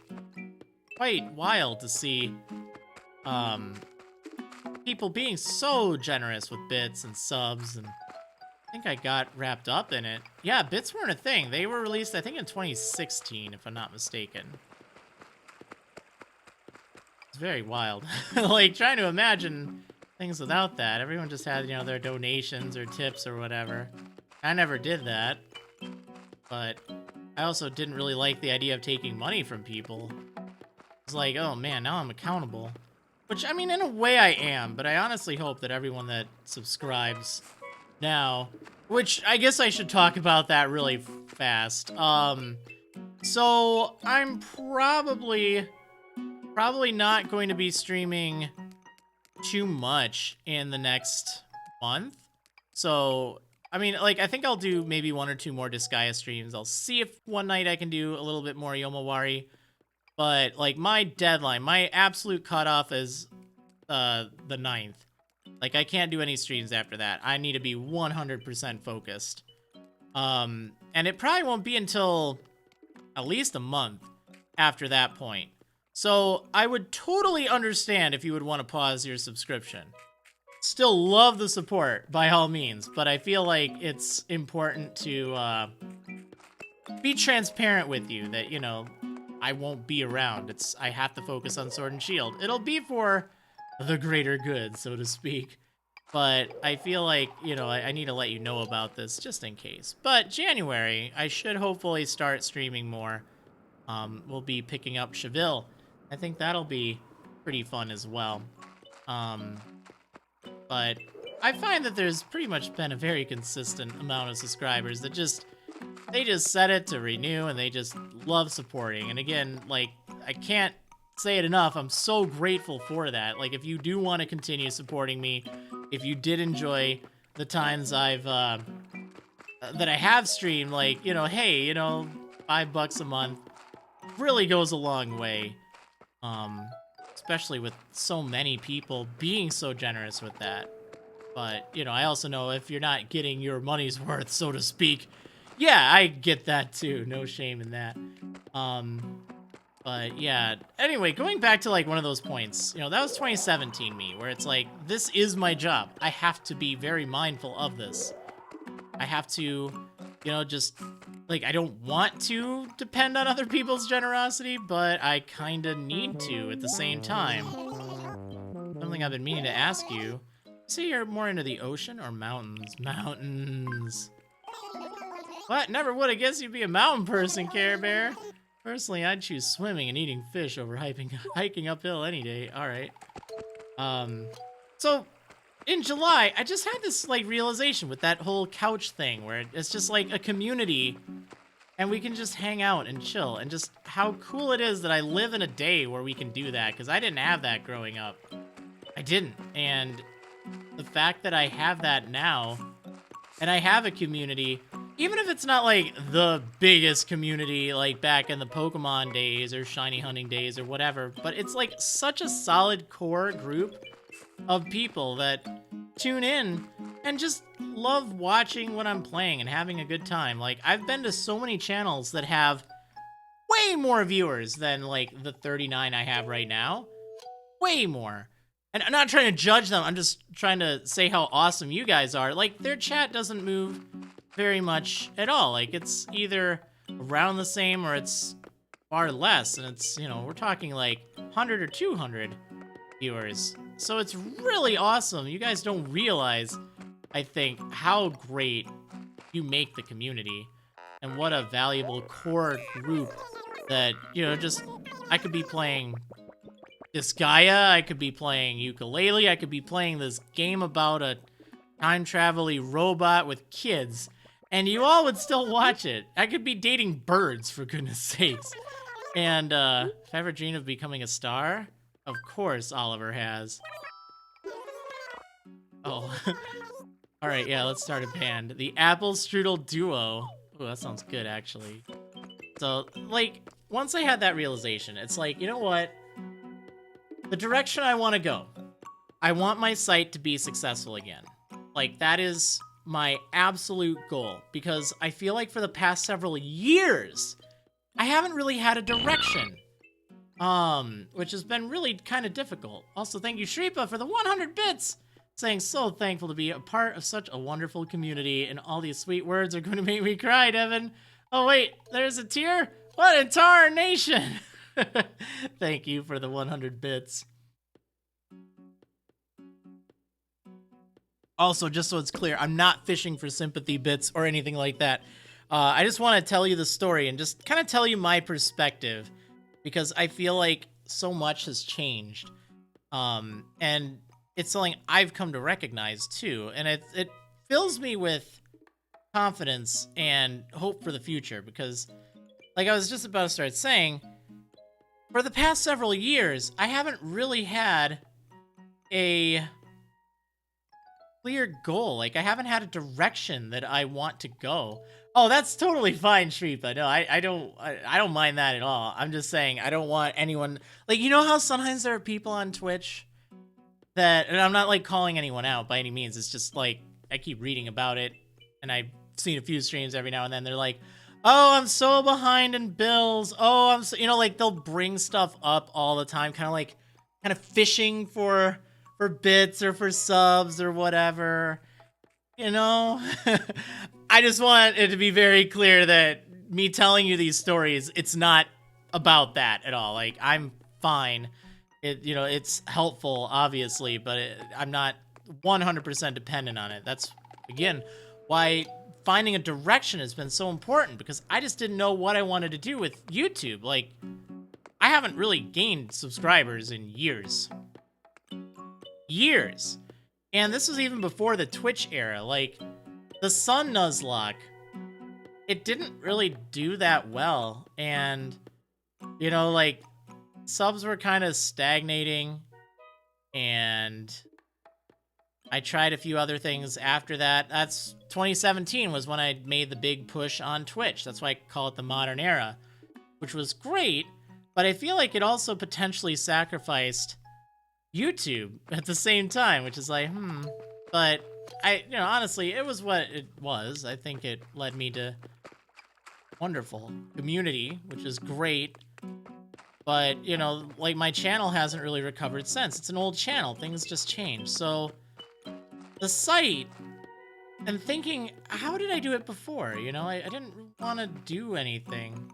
quite wild to see, people being so generous with bits and subs, and I think I got wrapped up in it. Yeah, bits weren't a thing. They were released, I think, in 2016, if I'm not mistaken. It's very wild. Like, trying to imagine things without that. Everyone just had, you know, their donations or tips or whatever. I never did that, but I also didn't really like the idea of taking money from people. It's like, oh man, now I'm accountable. Which, I mean, in a way I am, but I honestly hope that everyone that subscribes now, which I guess I should talk about that really fast. So I'm probably not going to be streaming too much in the next month. So, I mean, like, I think I'll do maybe 1 or 2 more Disgaea streams. I'll see if one night I can do a little bit more Yomawari. But, like, my deadline, my absolute cutoff is the 9th. Like, I can't do any streams after that. I need to be 100% focused. And it probably won't be until at least a month after that point. So I would totally understand if you would want to pause your subscription. Still love the support, by all means, but I feel like it's important to be transparent with you that, you know, I won't be around. I have to focus on Sword and Shield. It'll be for the greater good, so to speak. But I feel like, you know, I need to let you know about this just in case. But January, I should hopefully start streaming more. We'll be picking up Cheville. I think that'll be pretty fun as well. But I find that there's pretty much been a very consistent amount of subscribers that they just set it to renew, and they just love supporting. And again, like, I can't say it enough, I'm so grateful for that. Like, if you do want to continue supporting me, if you did enjoy the times that I have streamed, like, you know, hey, you know, $5 a month really goes a long way. Especially with so many people being so generous with that. But, you know, I also know if you're not getting your money's worth, so to speak, yeah, I get that too. No shame in that. But yeah, anyway, going back to like one of those points, you know, that was 2017 me, where it's like, this is my job. I have to be very mindful of this. I have to, you know, just, like, I don't want to depend on other people's generosity, but I kind of need to at the same time. Something I've been meaning to ask you. You say you're more into the ocean or mountains? Mountains. What? Never would have guessed you'd be a mountain person, Care Bear. Personally, I'd choose swimming and eating fish over hiking uphill any day. All right. So in July, I just had this like realization with that whole couch thing where it's just like a community and we can just hang out and chill, and just how cool it is that I live in a day where we can do that, because I didn't have that growing up. I didn't. And the fact that I have that now, and I have a community even if it's not like the biggest community like back in the Pokemon days or shiny hunting days or whatever, but it's like such a solid core group of people that tune in and just love watching what I'm playing and having a good time. Like, I've been to so many channels that have way more viewers than like the 39 I have right now. Way more. And I'm not trying to judge them, I'm just trying to say how awesome you guys are. Like, their chat doesn't move very much at all. Like, it's either around the same or it's far less. And it's, you know, we're talking like 100 or 200 viewers. So it's really awesome. You guys don't realize, I think, how great you make the community and what a valuable core group that, you know, just, I could be playing Disgaea, I could be playing ukulele, I could be playing this game about a time travel-y robot with kids, and you all would still watch it. I could be dating birds, for goodness sakes. And if I ever dreamed of becoming a star, of course Oliver has. Oh. Alright, yeah, let's start a band. The Apple Strudel Duo. Ooh, that sounds good, actually. So, like, once I had that realization, it's like, you know what? The direction I want to go. I want my site to be successful again. Like, that is my absolute goal. Because I feel like for the past several years, I haven't really had a direction. Which has been really kind of difficult. Also, thank you, Shripa, for the 100 bits! Saying so thankful to be a part of such a wonderful community, and all these sweet words are going to make me cry, Devin. Oh wait, there's a tear? What in tarnation? Thank you for the 100 bits. Also, just so it's clear, I'm not fishing for sympathy bits or anything like that. I just want to tell you the story and just kind of tell you my perspective, because I feel like so much has changed. And it's something I've come to recognize too, and it fills me with confidence and hope for the future, because, like I was just about to start saying, for the past several years, I haven't really had a clear goal. Like, I haven't had a direction that I want to go. Oh, that's totally fine, Shripa. No, I don't mind that at all. I'm just saying, I don't want anyone, like, you know how sometimes there are people on Twitch that, and I'm not like calling anyone out by any means, it's just like, I keep reading about it, and I've seen a few streams every now and then, they're like, oh, I'm so behind in bills, oh, I'm so, you know, like, they'll bring stuff up all the time, kind of fishing for bits or for subs or whatever, you know? I just want it to be very clear that me telling you these stories, it's not about that at all. Like, I'm fine. You know, it's helpful, obviously, but I'm not 100% dependent on it. That's, again, why finding a direction has been so important, because I just didn't know what I wanted to do with YouTube. Like, I haven't really gained subscribers in years. Years. And this was even before the Twitch era. Like, the Sun Nuzlocke, it didn't really do that well. And, you know, like, subs were kind of stagnating, and I tried a few other things after that. That's 2017 was when I made the big push on Twitch. That's why I call it the modern era, which was great, but I feel like it also potentially sacrificed YouTube at the same time, which is like, but you know, honestly, it was what it was. I think it led me to wonderful community, which is great. But, you know, like, my channel hasn't really recovered since. It's an old channel. Things just changed. So, the site, and thinking, how did I do it before? You know, I didn't want to do anything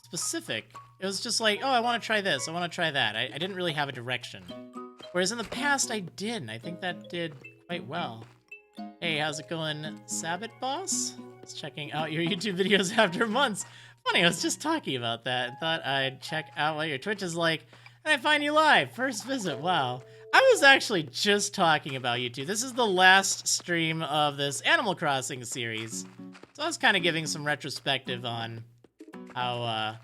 specific. It was just like, oh, I want to try this. I want to try that. I didn't really have a direction. Whereas in the past, I did. And I think that did quite well. Hey, how's it going, Sabbath Boss? Just checking out your YouTube videos after months. Funny, I was just talking about that and thought I'd check out what your Twitch is like, and I find you live. First visit, wow. I was actually just talking about YouTube. This is the last stream of this Animal Crossing series. So I was kind of giving some retrospective on how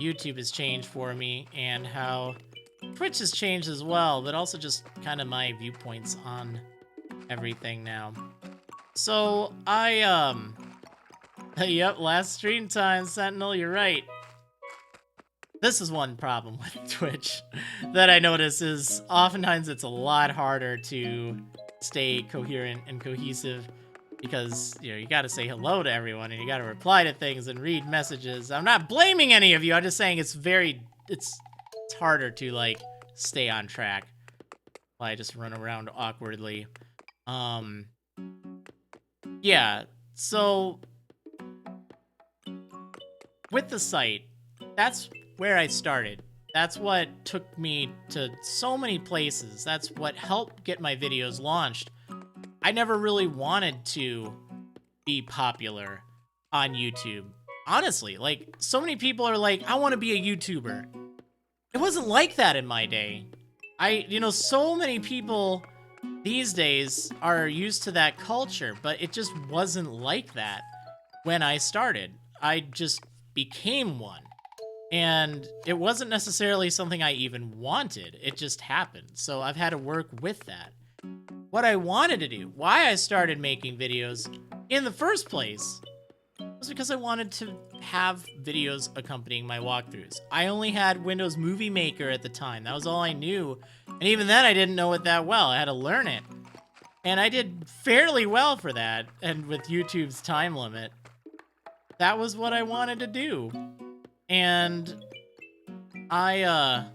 YouTube has changed for me and how Twitch has changed as well, but also just kind of my viewpoints on everything now. So, yep, last stream time, Sentinel, you're right. This is one problem with Twitch that I notice is oftentimes it's a lot harder to stay coherent and cohesive because, you know, you gotta say hello to everyone and you gotta reply to things and read messages. I'm not blaming any of you, I'm just saying it's harder to, like, stay on track while I just run around awkwardly. Yeah, so with the site, that's where I started. That's what took me to so many places. That's what helped get my videos launched. I never really wanted to be popular on YouTube. Honestly, like, so many people are like, I want to be a YouTuber. It wasn't like that in my day. You know, so many people these days are used to that culture, but it just wasn't like that when I started. I just became one. And it wasn't necessarily something I even wanted. It just happened. So I've had to work with that. What I wanted to do, why I started making videos in the first place, was because I wanted to have videos accompanying my walkthroughs. I only had Windows Movie Maker at the time. That was all I knew. And even then, I didn't know it that well. I had to learn it. And I did fairly well for that. And with YouTube's time limit, that was what I wanted to do. And I,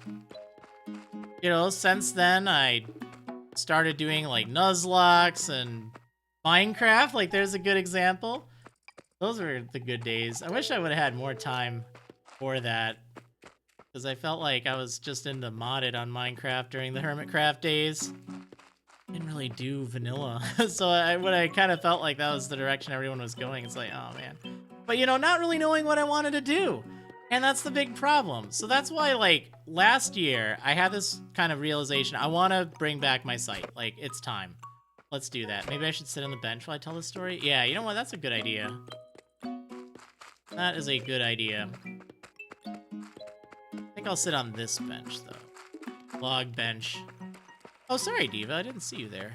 you know, since then, I started doing, like, Nuzlocke and Minecraft. Like, there's a good example. Those were the good days. I wish I would have had more time for that, because I felt like I was just into modded on Minecraft during the Hermitcraft days. Didn't really do vanilla. So I kind of felt like that was the direction everyone was going. It's like, oh, man. But, you know, not really knowing what I wanted to do. And that's the big problem. So that's why, like, last year, I had this kind of realization. I want to bring back my site. Like, it's time. Let's do that. Maybe I should sit on the bench while I tell this story? Yeah, you know what? That's a good idea. That is a good idea. I think I'll sit on this bench, though. Log bench. Oh, sorry, Diva. I didn't see you there.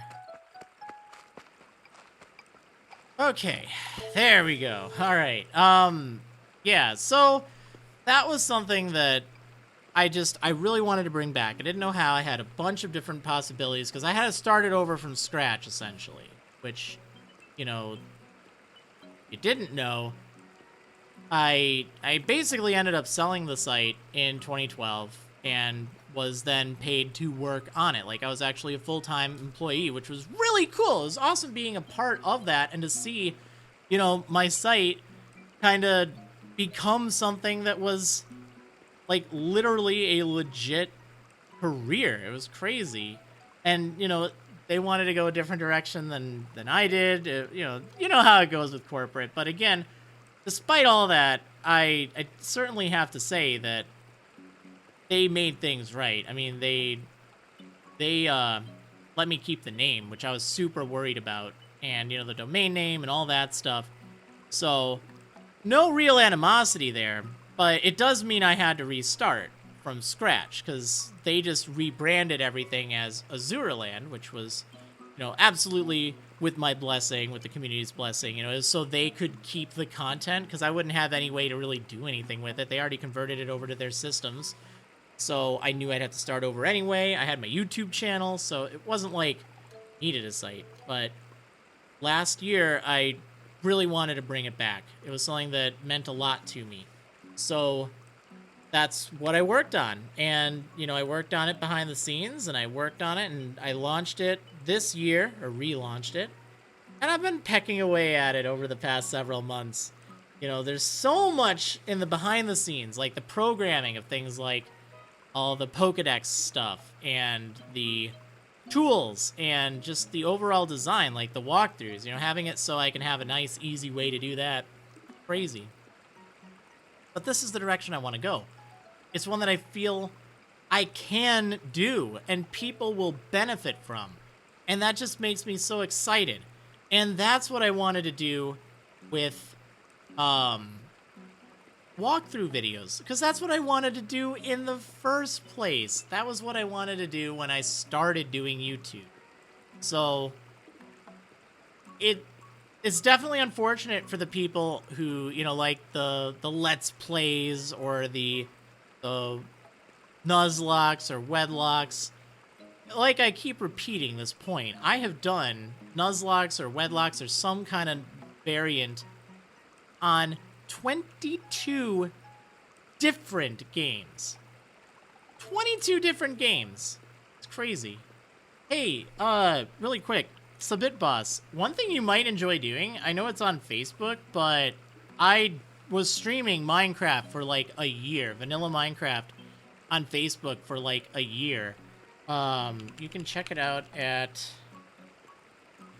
Okay. There we go. All right. Yeah, so that was something that I really wanted to bring back. I didn't know how. I had a bunch of different possibilities because I had to start it over from scratch, essentially. Which, you know, you didn't know. I basically ended up selling the site in 2012 and was then paid to work on it. Like, I was actually a full-time employee, which was really cool. It was awesome being a part of that and to see, you know, my site kind of become something that was, like, literally a legit career. It was crazy. And, you know, they wanted to go a different direction than I did. You know how it goes with corporate. But again, despite all that, I certainly have to say that they made things right. I mean, they let me keep the name, which I was super worried about, and, you know, the domain name and all that stuff. So, no real animosity there, but it does mean I had to restart from scratch, because they just rebranded everything as Azuraland, which was, you know, absolutely with my blessing, with the community's blessing, you know, so they could keep the content, because I wouldn't have any way to really do anything with it. They already converted it over to their systems, so I knew I'd have to start over anyway. I had my YouTube channel, so it wasn't like needed a site. But last year, I really wanted to bring it back. It was something that meant a lot to me. So that's what I worked on. And, you know, I worked on it behind the scenes, and I worked on it, and I launched it this year, or relaunched it. And I've been pecking away at it over the past several months. You know, there's so much in the behind the scenes, like the programming of things like all the Pokedex stuff, and the tools, and just the overall design, like the walkthroughs, you know, having it so I can have a nice, easy way to do that. Crazy. But this is the direction I want to go. It's one that I feel I can do, and people will benefit from. And that just makes me so excited. And that's what I wanted to do with walkthrough videos, because that's what I wanted to do in the first place. That was what I wanted to do when I started doing YouTube. So it's definitely unfortunate for the people who, you know, like the Let's Plays or the Nuzlocks or Wedlocks. Like I keep repeating this point, I have done Nuzlocks or Wedlocks or some kind of variant on 22 different games. 22 different games. It's crazy. Hey, really quick, Sabit Boss, one thing you might enjoy doing, I know it's on Facebook, but I was streaming Minecraft for like a year, vanilla Minecraft on Facebook for like a year. You can check it out at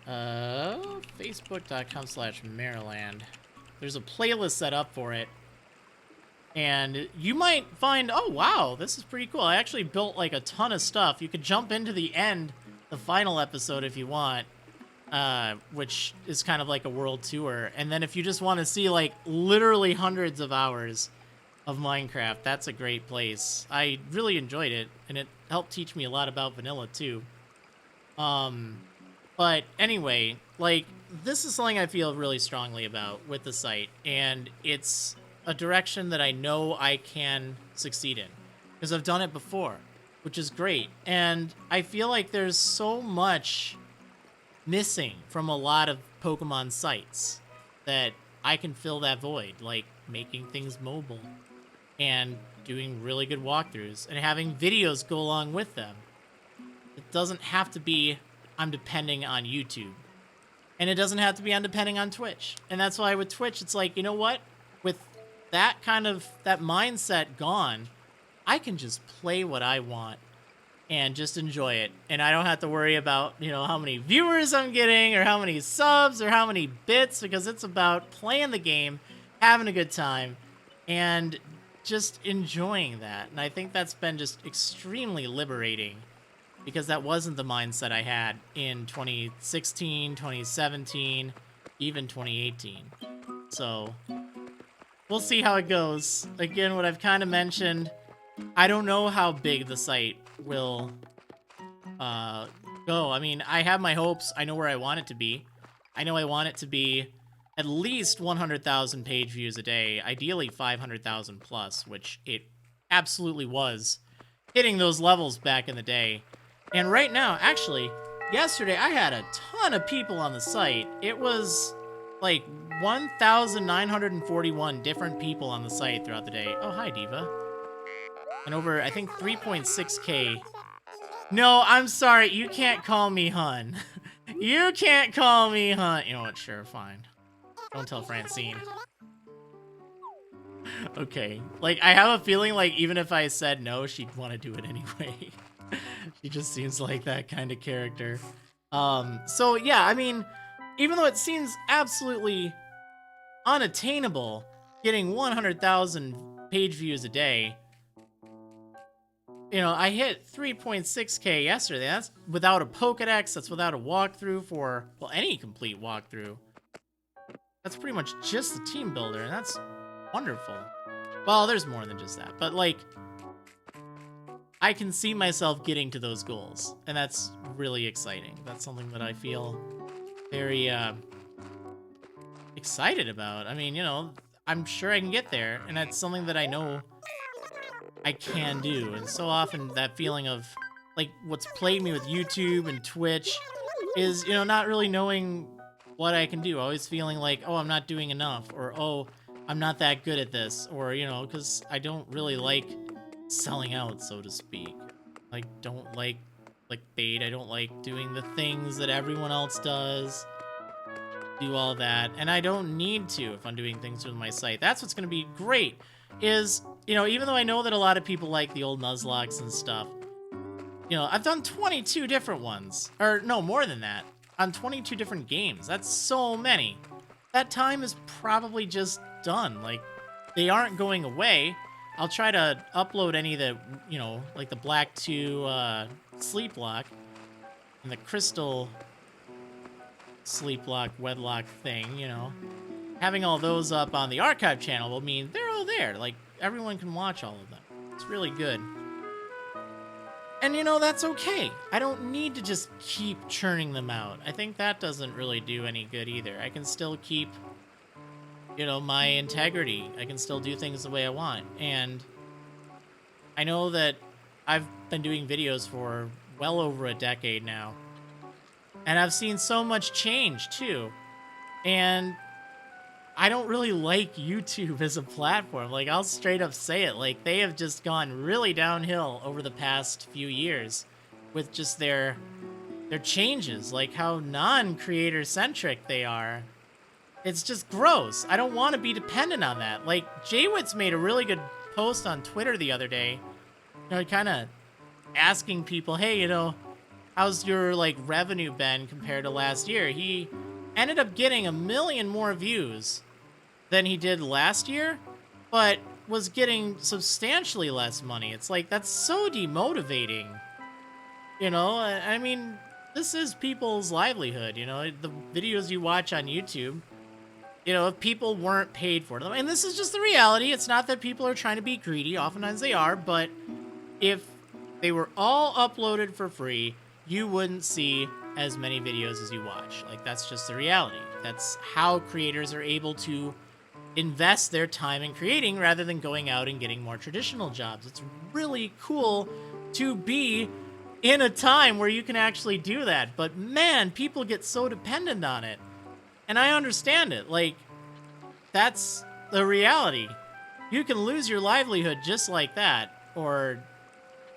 facebook.com/Marriland. There's a playlist set up for it. And you might find, oh wow, this is pretty cool. I actually built like a ton of stuff. You could jump into the end, the final episode if you want, which is kind of like a world tour. And then if you just want to see like literally hundreds of hours of Minecraft, that's a great place. I really enjoyed it, and it helped teach me a lot about vanilla too. But anyway, like, this is something I feel really strongly about with the site, and it's a direction that I know I can succeed in, because I've done it before, which is great. And I feel like there's so much missing from a lot of Pokemon sites that I can fill that void, like making things mobile and doing really good walkthroughs and having videos go along with them. It doesn't have to be I'm depending on YouTube. And it doesn't have to be I'm depending on Twitch. And that's why with Twitch, it's like, you know what? With that kind of, that mindset gone, I can just play what I want and just enjoy it. And I don't have to worry about, you know, how many viewers I'm getting or how many subs or how many bits, because it's about playing the game, having a good time, and just enjoying that. And I think that's been just extremely liberating, because that wasn't the mindset I had in 2016, 2017, even 2018. So we'll see how it goes. Again, what I've kind of mentioned, I don't know how big the site will go. I mean, I have my hopes. I know where I want it to be. I know I want it to be at least 100,000 page views a day, ideally 500,000 plus, which it absolutely was, hitting those levels back in the day. And right now, actually, yesterday I had a ton of people on the site. It was like 1,941 different people on the site throughout the day. Oh, hi, Diva. And over, I think, 3.6K. No, I'm sorry. You can't call me hun. You can't call me hun. You know what? Sure, fine. Don't tell Francine. Okay. Like, I have a feeling, like, even if I said no, she'd want to do it anyway. She just seems like that kind of character. So, yeah, I mean, even though it seems absolutely unattainable, getting 100,000 page views a day, you know, I hit 3.6K yesterday. That's without a Pokedex. That's without a walkthrough for, well, any complete walkthrough. That's pretty much just the team builder, and that's wonderful. Well, there's more than just that, but, like, I can see myself getting to those goals, and that's really exciting. That's something that I feel very excited about. I mean, you know, I'm sure I can get there, and that's something that I know I can do. And so often that feeling of, like, what's plagued me with YouTube and Twitch is, you know, not really knowing what I can do. Always feeling like, oh, I'm not doing enough, or, oh, I'm not that good at this, or, you know, because I don't really like selling out, so to speak. Like, don't like bait. I don't like doing the things that everyone else does. Do all that, and I don't need to if I'm doing things with my site. That's what's going to be great, is, you know, even though I know that a lot of people like the old Nuzlocks and stuff, you know, I've done 22 different ones. Or, no, more than that. On 22 different games. That's so many. That time is probably just done. Like, they aren't going away. I'll try to upload any that, you know, like the Black 2 Sleep Lock and the Crystal Sleep Lock, Wedlock thing, you know. Having all those up on the archive channel will mean they're all there. Like, everyone can watch all of them. It's really good. And, you know, that's okay. I don't need to just keep churning them out. I think that doesn't really do any good either. I can still keep, you know, my integrity. I can still do things the way I want. And I know that I've been doing videos for well over a decade now. And I've seen so much change, too. And I don't really like YouTube as a platform. Like, I'll straight up say it. Like, they have just gone really downhill over the past few years with just their changes, like how non-creator centric they are. It's just gross. I don't want to be dependent on that. Like, Jaywitz made a really good post on Twitter the other day, you know, kind of asking people, hey, you know, how's your, like, revenue been compared to last year? He ended up getting 1 million more views than he did last year, but was getting substantially less money. It's like, that's so demotivating. You know, I mean, this is people's livelihood, you know, the videos you watch on YouTube, you know, if people weren't paid for them, and this is just the reality, it's not that people are trying to be greedy, oftentimes they are, but if they were all uploaded for free, you wouldn't see as many videos as you watch. Like, that's just the reality. That's how creators are able to invest their time in creating rather than going out and getting more traditional jobs. It's really cool to be in a time where you can actually do that. But man, people get so dependent on it. And I understand it. Like, that's the reality. You can lose your livelihood just like that. Or,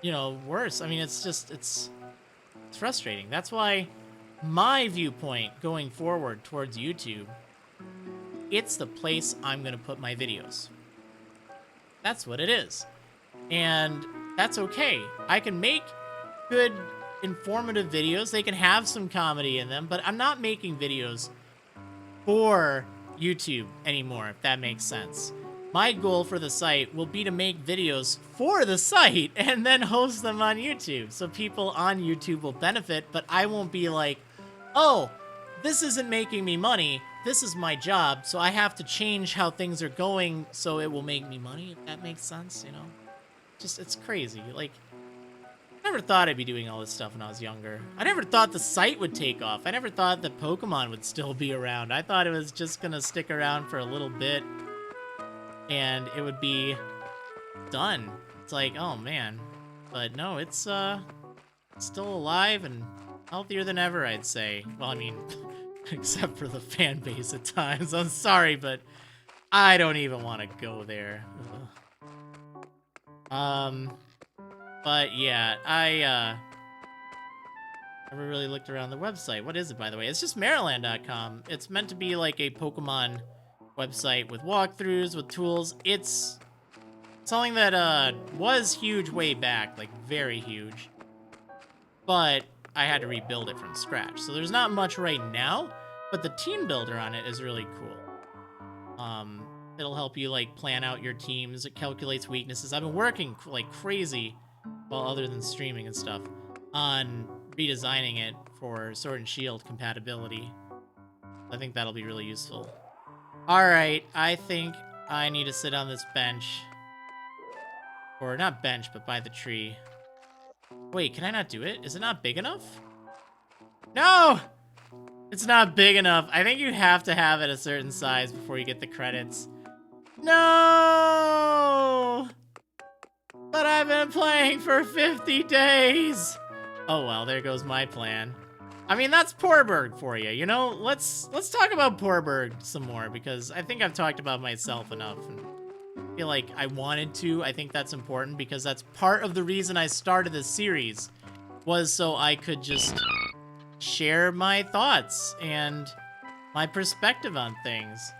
you know, worse. I mean, it's just, it's frustrating. That's why my viewpoint going forward towards YouTube, it's the place I'm going to put my videos. That's what it is. And that's okay. I can make good, informative videos. They can have some comedy in them, but I'm not making videos for YouTube anymore, if that makes sense. My goal for the site will be to make videos for the site and then host them on YouTube. So people on YouTube will benefit, but I won't be like, oh, this isn't making me money. This is my job, so I have to change how things are going so it will make me money, if that makes sense, you know? Just, it's crazy. Like, I never thought I'd be doing all this stuff when I was younger. I never thought the site would take off. I never thought that Pokemon would still be around. I thought it was just gonna stick around for a little bit and it would be done. It's like, oh man. But no, it's still alive and healthier than ever, I'd say. Well, I mean, except for the fan base at times. I'm sorry, but I don't even want to go there. Ugh. But yeah, I never really looked around the website. What is it, by the way? It's just Marriland.com. It's meant to be like a Pokemon website with walkthroughs, with tools. It's something that was huge way back, like very huge. But I had to rebuild it from scratch. So there's not much right now, but the team builder on it is really cool. It'll help you like plan out your teams. It calculates weaknesses. I've been working like crazy, well, other than streaming and stuff, on redesigning it for Sword and Shield compatibility. I think that'll be really useful. All right, I think I need to sit on this bench. Or not bench, but by the tree. Wait, can I not do it? Is it not big enough? No! It's not big enough. I think you have to have it a certain size before you get the credits. No! But I've been playing for 50 days! Oh well, there goes my plan. I mean, that's Poorburg for you, you know? Let's talk about Poorburg some more, because I think I've talked about myself enough. And I feel like I wanted to. I think that's important, because that's part of the reason I started this series, was so I could just share my thoughts and my perspective on things.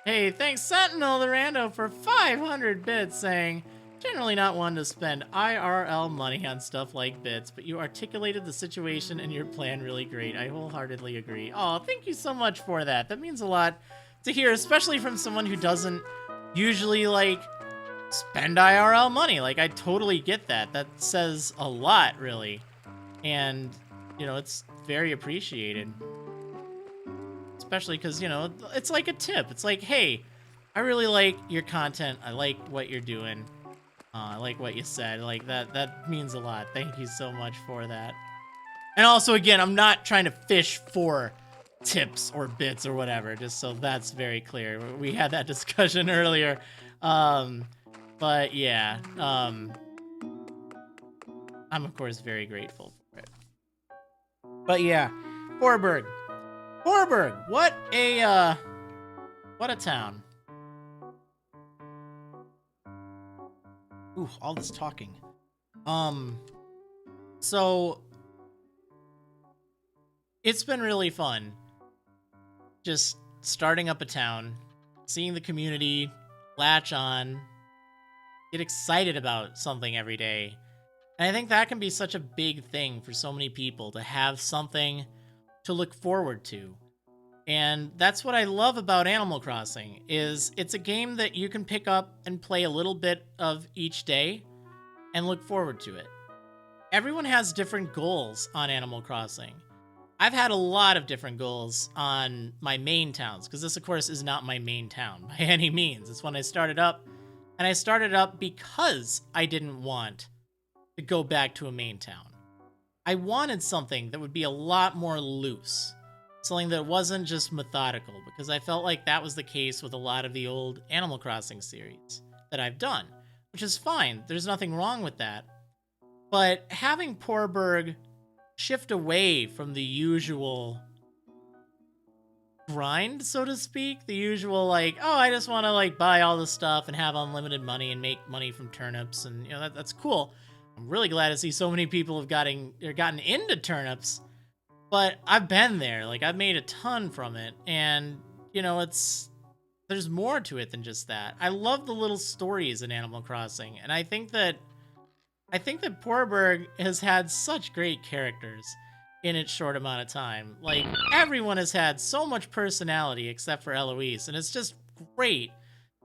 Hey, thanks Sentinel the Rando for 500 bits, saying, generally not one to spend IRL money on stuff like bits, but you articulated the situation and your plan really great. I wholeheartedly agree. Oh, thank you so much for that. That means a lot to hear, especially from someone who doesn't usually, like, spend IRL money. Like, I totally get that. That says a lot, really. And, you know, it's very appreciated. Especially because, you know, it's like a tip. It's like, hey, I really like your content. I like what you're doing. I like what you said. Like, that means a lot. Thank you so much for that. And also, again, I'm not trying to fish for tips or bits or whatever, just so that's very clear. We had that discussion earlier. But yeah, I'm of course very grateful for it. But yeah, Poorburg. Poorburg, what a town. Ooh, all this talking. So it's been really fun just starting up a town, seeing the community latch on, get excited about something every day. And I think that can be such a big thing for so many people, to have something to look forward to. And that's what I love about Animal Crossing, is it's a game that you can pick up and play a little bit of each day and look forward to it. Everyone has different goals on Animal Crossing. I've had a lot of different goals on my main towns, because this, of course, is not my main town by any means. It's when I started up, and I started up because I didn't want to go back to a main town. I wanted something that would be a lot more loose, something that wasn't just methodical, because I felt like that was the case with a lot of the old Animal Crossing series that I've done, which is fine. There's nothing wrong with that. But having Poorburg shift away from the usual grind, so to speak, the usual, like, oh, I just want to, like, buy all this stuff and have unlimited money and make money from turnips, and, you know, that's cool. I'm really glad to see so many people have gotten into turnips, but I've been there. Like, I've made a ton from it, and, you know, there's more to it than just that. I love the little stories in Animal Crossing, and I think that Poorburg has had such great characters in its short amount of time. Like, everyone has had so much personality except for Eloise, and it's just great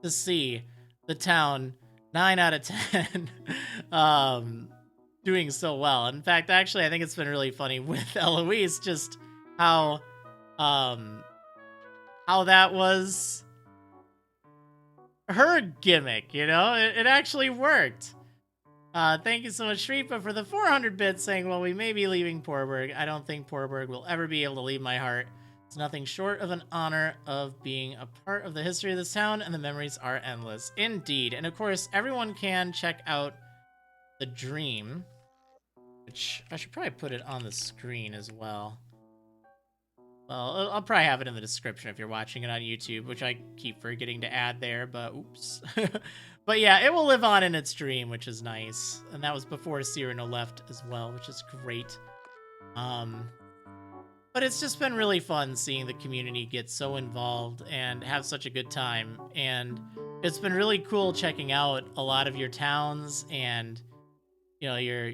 to see the town 9 out of 10 doing so well. In fact, actually, I think it's been really funny with Eloise, just how that was her gimmick, you know? It actually worked. Thank you so much, Shripa, for the 400 bits, saying, well, we may be leaving Poorburg. I don't think Poorburg will ever be able to leave my heart. It's nothing short of an honor of being a part of the history of this town, and the memories are endless. Indeed. And of course, everyone can check out the dream, which I should probably put it on the screen as well. Well, I'll probably have it in the description if you're watching it on YouTube, which I keep forgetting to add there, but oops. But yeah, it will live on in its dream, which is nice. And that was before Cyrano left as well, which is great. But it's just been really fun seeing the community get so involved and have such a good time. And it's been really cool checking out a lot of your towns and, you know, your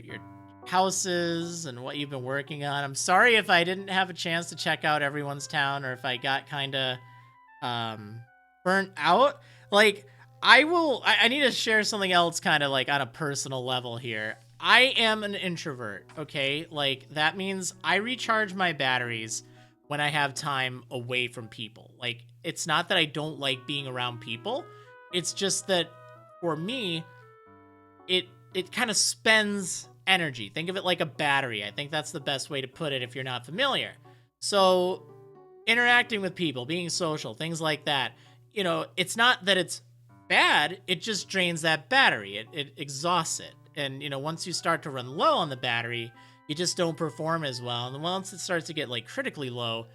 houses and what you've been working on. I'm sorry if I didn't have a chance to check out everyone's town, or if I got kind of burnt out. Like, I need to share something else kind of like on a personal level here. I am an introvert, okay? Like, that means I recharge my batteries when I have time away from people. Like, it's not that I don't like being around people. It's just that for me, it kind of spends energy. Think of it like a battery. I think that's the best way to put it if you're not familiar. So, interacting with people, being social, things like that, you know, it's not that it's bad, it just drains that battery. It exhausts it. And, you know, once you start to run low on the battery, you just don't perform as well. And once it starts to get, like, critically low,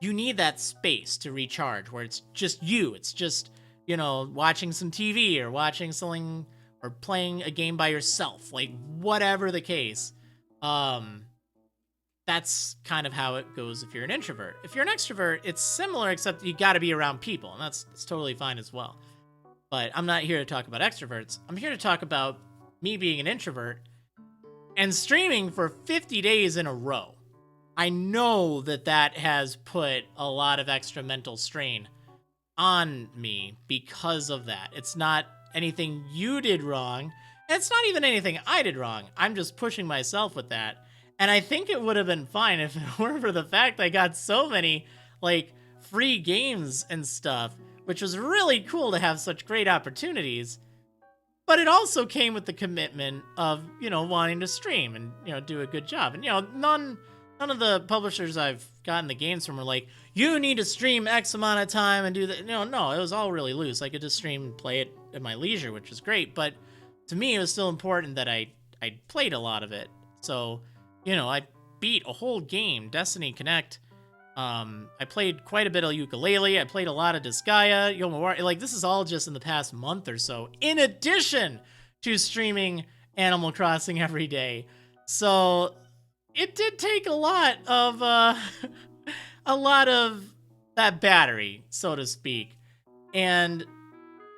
you need that space to recharge, where it's just you. It's just, you know, watching some TV or watching something or playing a game by yourself. Like, whatever the case. That's kind of how it goes if you're an introvert. If you're an extrovert, it's similar, except you got to be around people, and that's totally fine as well. But I'm not here to talk about extroverts. I'm here to talk about me being an introvert and streaming for 50 days in a row. I know that has put a lot of extra mental strain on me because of that. It's not anything you did wrong. And it's not even anything I did wrong. I'm just pushing myself with that. And I think it would have been fine if it weren't for the fact I got so many, like, free games and stuff, which was really cool to have such great opportunities. But it also came with the commitment of, wanting to stream and, do a good job. And, none of the publishers I've gotten the games from were like, you need to stream X amount of time and do that. No, it was all really loose. I could just stream and play it at my leisure, which was great. But to me, it was still important that I played a lot of it. So, I beat a whole game, Destiny Connect. I played quite a bit of ukulele. I played a lot of Disgaea, Yomawari. Like, this is all just in the past month or so, in addition to streaming Animal Crossing every day. So it did take a lot of that battery, so to speak. And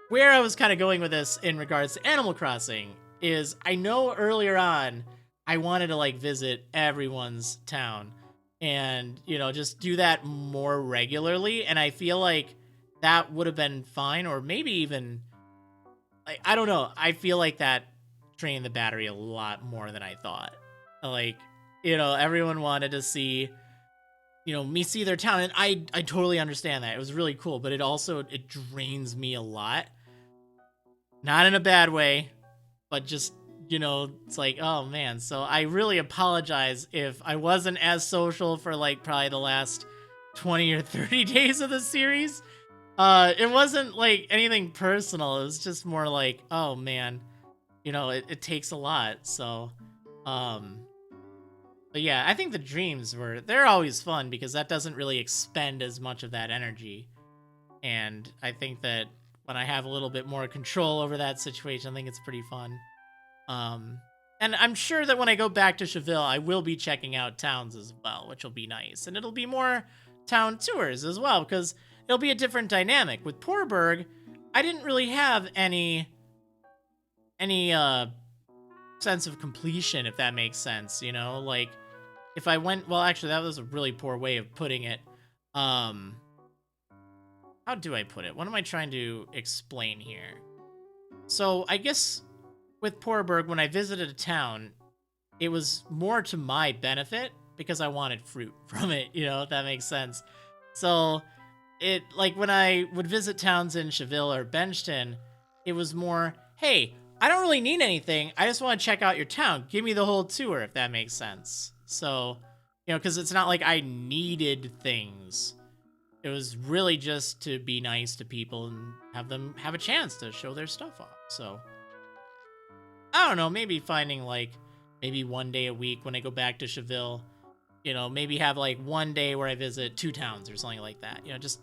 where I was kind of going with this in regards to Animal Crossing is, I know earlier on I wanted to like visit everyone's town and, just do that more regularly. And I feel like that would have been fine, or maybe even, like, I don't know. I feel like that drained the battery a lot more than I thought. Like, everyone wanted to see, me see their town. And I totally understand that. It was really cool, but it drains me a lot. Not in a bad way, but just, it's like, oh man. So I really apologize if I wasn't as social for like probably the last 20 or 30 days of the series. It wasn't like anything personal. It was just more like, oh man, it takes a lot. So, but yeah, I think the dreams they're always fun because that doesn't really expend as much of that energy. And I think that when I have a little bit more control over that situation, I think it's pretty fun. And I'm sure that when I go back to Cheville, I will be checking out towns as well, which will be nice. And it'll be more town tours as well, because it'll be a different dynamic. With Poorburg, I didn't really have any sense of completion, if that makes sense, like if I went, well, actually that was a really poor way of putting it. How do I put it? What am I trying to explain here? So I guess with Poorburg, when I visited a town, it was more to my benefit because I wanted fruit from it, if that makes sense. So it, like, when I would visit towns in Cheville or Benchton, it was more, hey, I don't really need anything. I just want to check out your town. Give me the whole tour, if that makes sense. So, because it's not like I needed things. It was really just to be nice to people and have them have a chance to show their stuff off. So, I don't know, maybe finding like, maybe one day a week when I go back to Cheville, maybe have like one day where I visit 2 towns or something like that. Just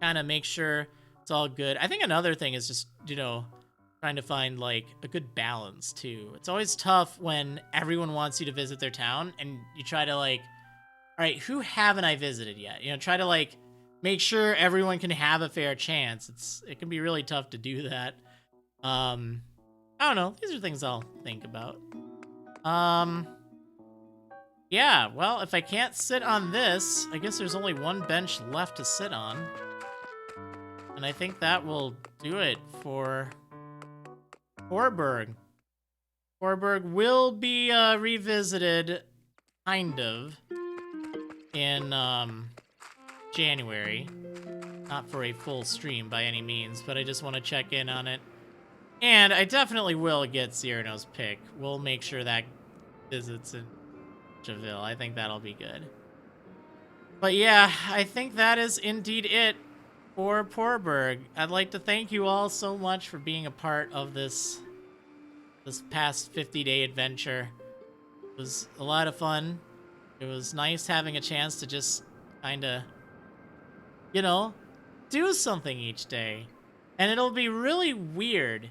kind of make sure it's all good. I think another thing is just, trying to find like a good balance too. It's always tough when everyone wants you to visit their town and you try to like, all right, who haven't I visited yet? Try to like make sure everyone can have a fair chance. It can be really tough to do that. I don't know. These are things I'll think about. Yeah, well, if I can't sit on this, I guess there's only one bench left to sit on. And I think that will do it for Poorburg. Poorburg will be revisited, kind of, in January. Not for a full stream by any means, but I just want to check in on it. And I definitely will get Cyrano's pick. We'll make sure that visits in Cheville. I think that'll be good. But yeah, I think that is indeed it for Poorburg. I'd like to thank you all so much for being a part of this past 50-day adventure. It was a lot of fun. It was nice having a chance to just kind of, do something each day. And it'll be really weird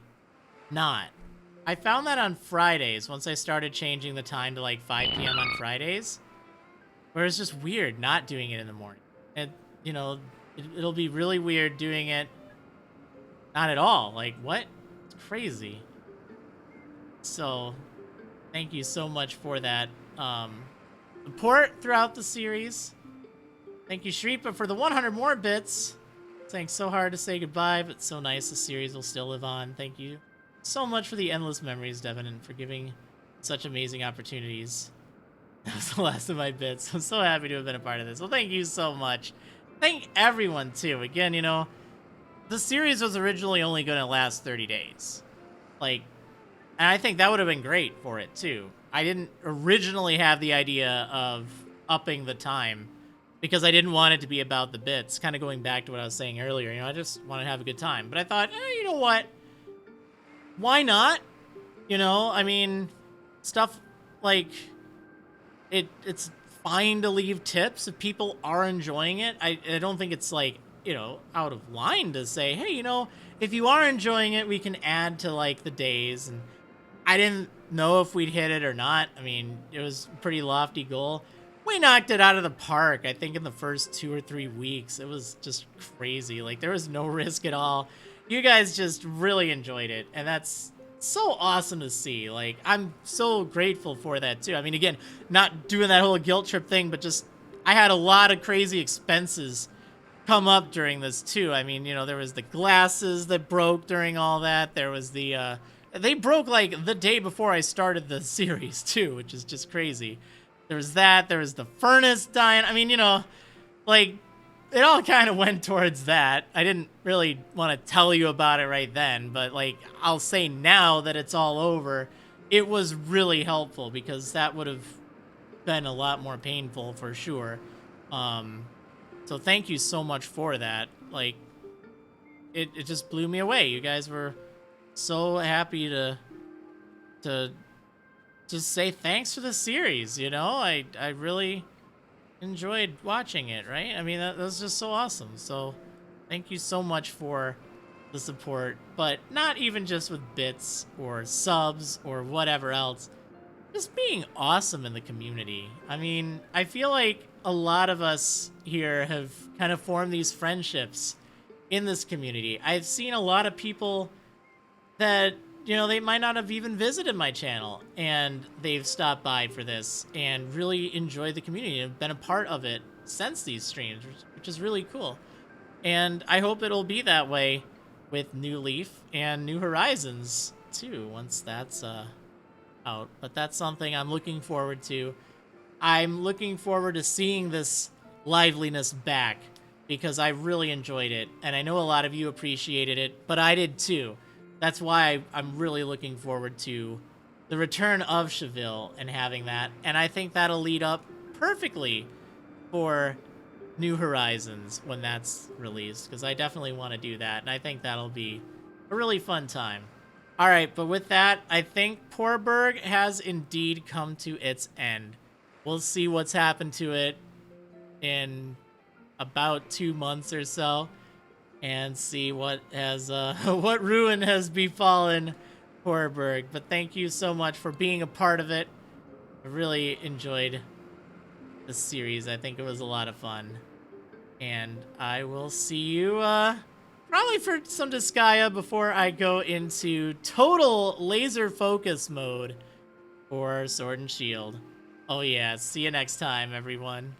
not. I found that on Fridays, once I started changing the time to like 5 p.m. on Fridays, where it's just weird not doing it in the morning. And, it'll be really weird doing it not at all. Like, what? It's crazy. So, thank you so much for that support throughout the series. Thank you, Shripa, for the 100 more bits. Thanks so hard to say goodbye, but so nice the series will still live on. Thank you so much for the endless memories, Devin, and for giving such amazing opportunities. That was the last of my bits. I'm so happy to have been a part of this. Well, thank you so much. Thank everyone, too. Again, the series was originally only going to last 30 days. Like, and I think that would have been great for it too. I didn't originally have the idea of upping the time because I didn't want it to be about the bits. Kind of going back to what I was saying earlier, you know, I just want to have a good time. But I thought, you know what? Why not? You know, I mean, stuff like it's fine to leave tips if people are enjoying it. I don't think it's like, you know, out of line to say, hey, you know, if you are enjoying it, we can add to like the days. And I didn't know if we'd hit it or not. I mean, it was a pretty lofty goal. We knocked it out of the park, I think, in the first 2 or 3 weeks. It was just crazy. Like, there was no risk at all. You guys just really enjoyed it, and that's so awesome to see. Like, I'm so grateful for that, too. I mean, again, not doing that whole guilt trip thing, but just I had a lot of crazy expenses come up during this, too. I mean, you know, there was the glasses that broke during all that. There was the, they broke, like, the day before I started the series, too, which is just crazy. There was that. There was the furnace dying. I mean, you know, like, it all kind of went towards that. I didn't really want to tell you about it right then, but, like, I'll say now that it's all over, it was really helpful because that would have been a lot more painful for sure. So thank you so much for that. Like, it just blew me away. You guys were so happy to just say thanks for the series, you know? I really enjoyed watching it, right? I mean, that was just so awesome. So thank you so much for the support, but not even just with bits or subs or whatever else, just being awesome in the community. I mean, I feel like a lot of us here have kind of formed these friendships in this community. I've seen a lot of people that, you know, they might not have even visited my channel and they've stopped by for this and really enjoyed the community and been a part of it since these streams, which is really cool. And I hope it'll be that way with New Leaf and New Horizons too, once that's out. But that's something I'm looking forward to. I'm looking forward to seeing this liveliness back because I really enjoyed it. And I know a lot of you appreciated it, but I did too. That's why I'm really looking forward to the return of Cheville and having that. And I think that'll lead up perfectly for New Horizons when that's released, because I definitely want to do that. And I think that'll be a really fun time. All right, but with that, I think Poorburg has indeed come to its end. We'll see what's happened to it in about 2 months or so, and see what has what ruin has befallen Poorburg. But thank you so much for being a part of it. I really enjoyed the series. I think it was a lot of fun. And I will see you probably for some Disgaea before I go into total laser focus mode for Sword and Shield. Oh yeah, see you next time, everyone.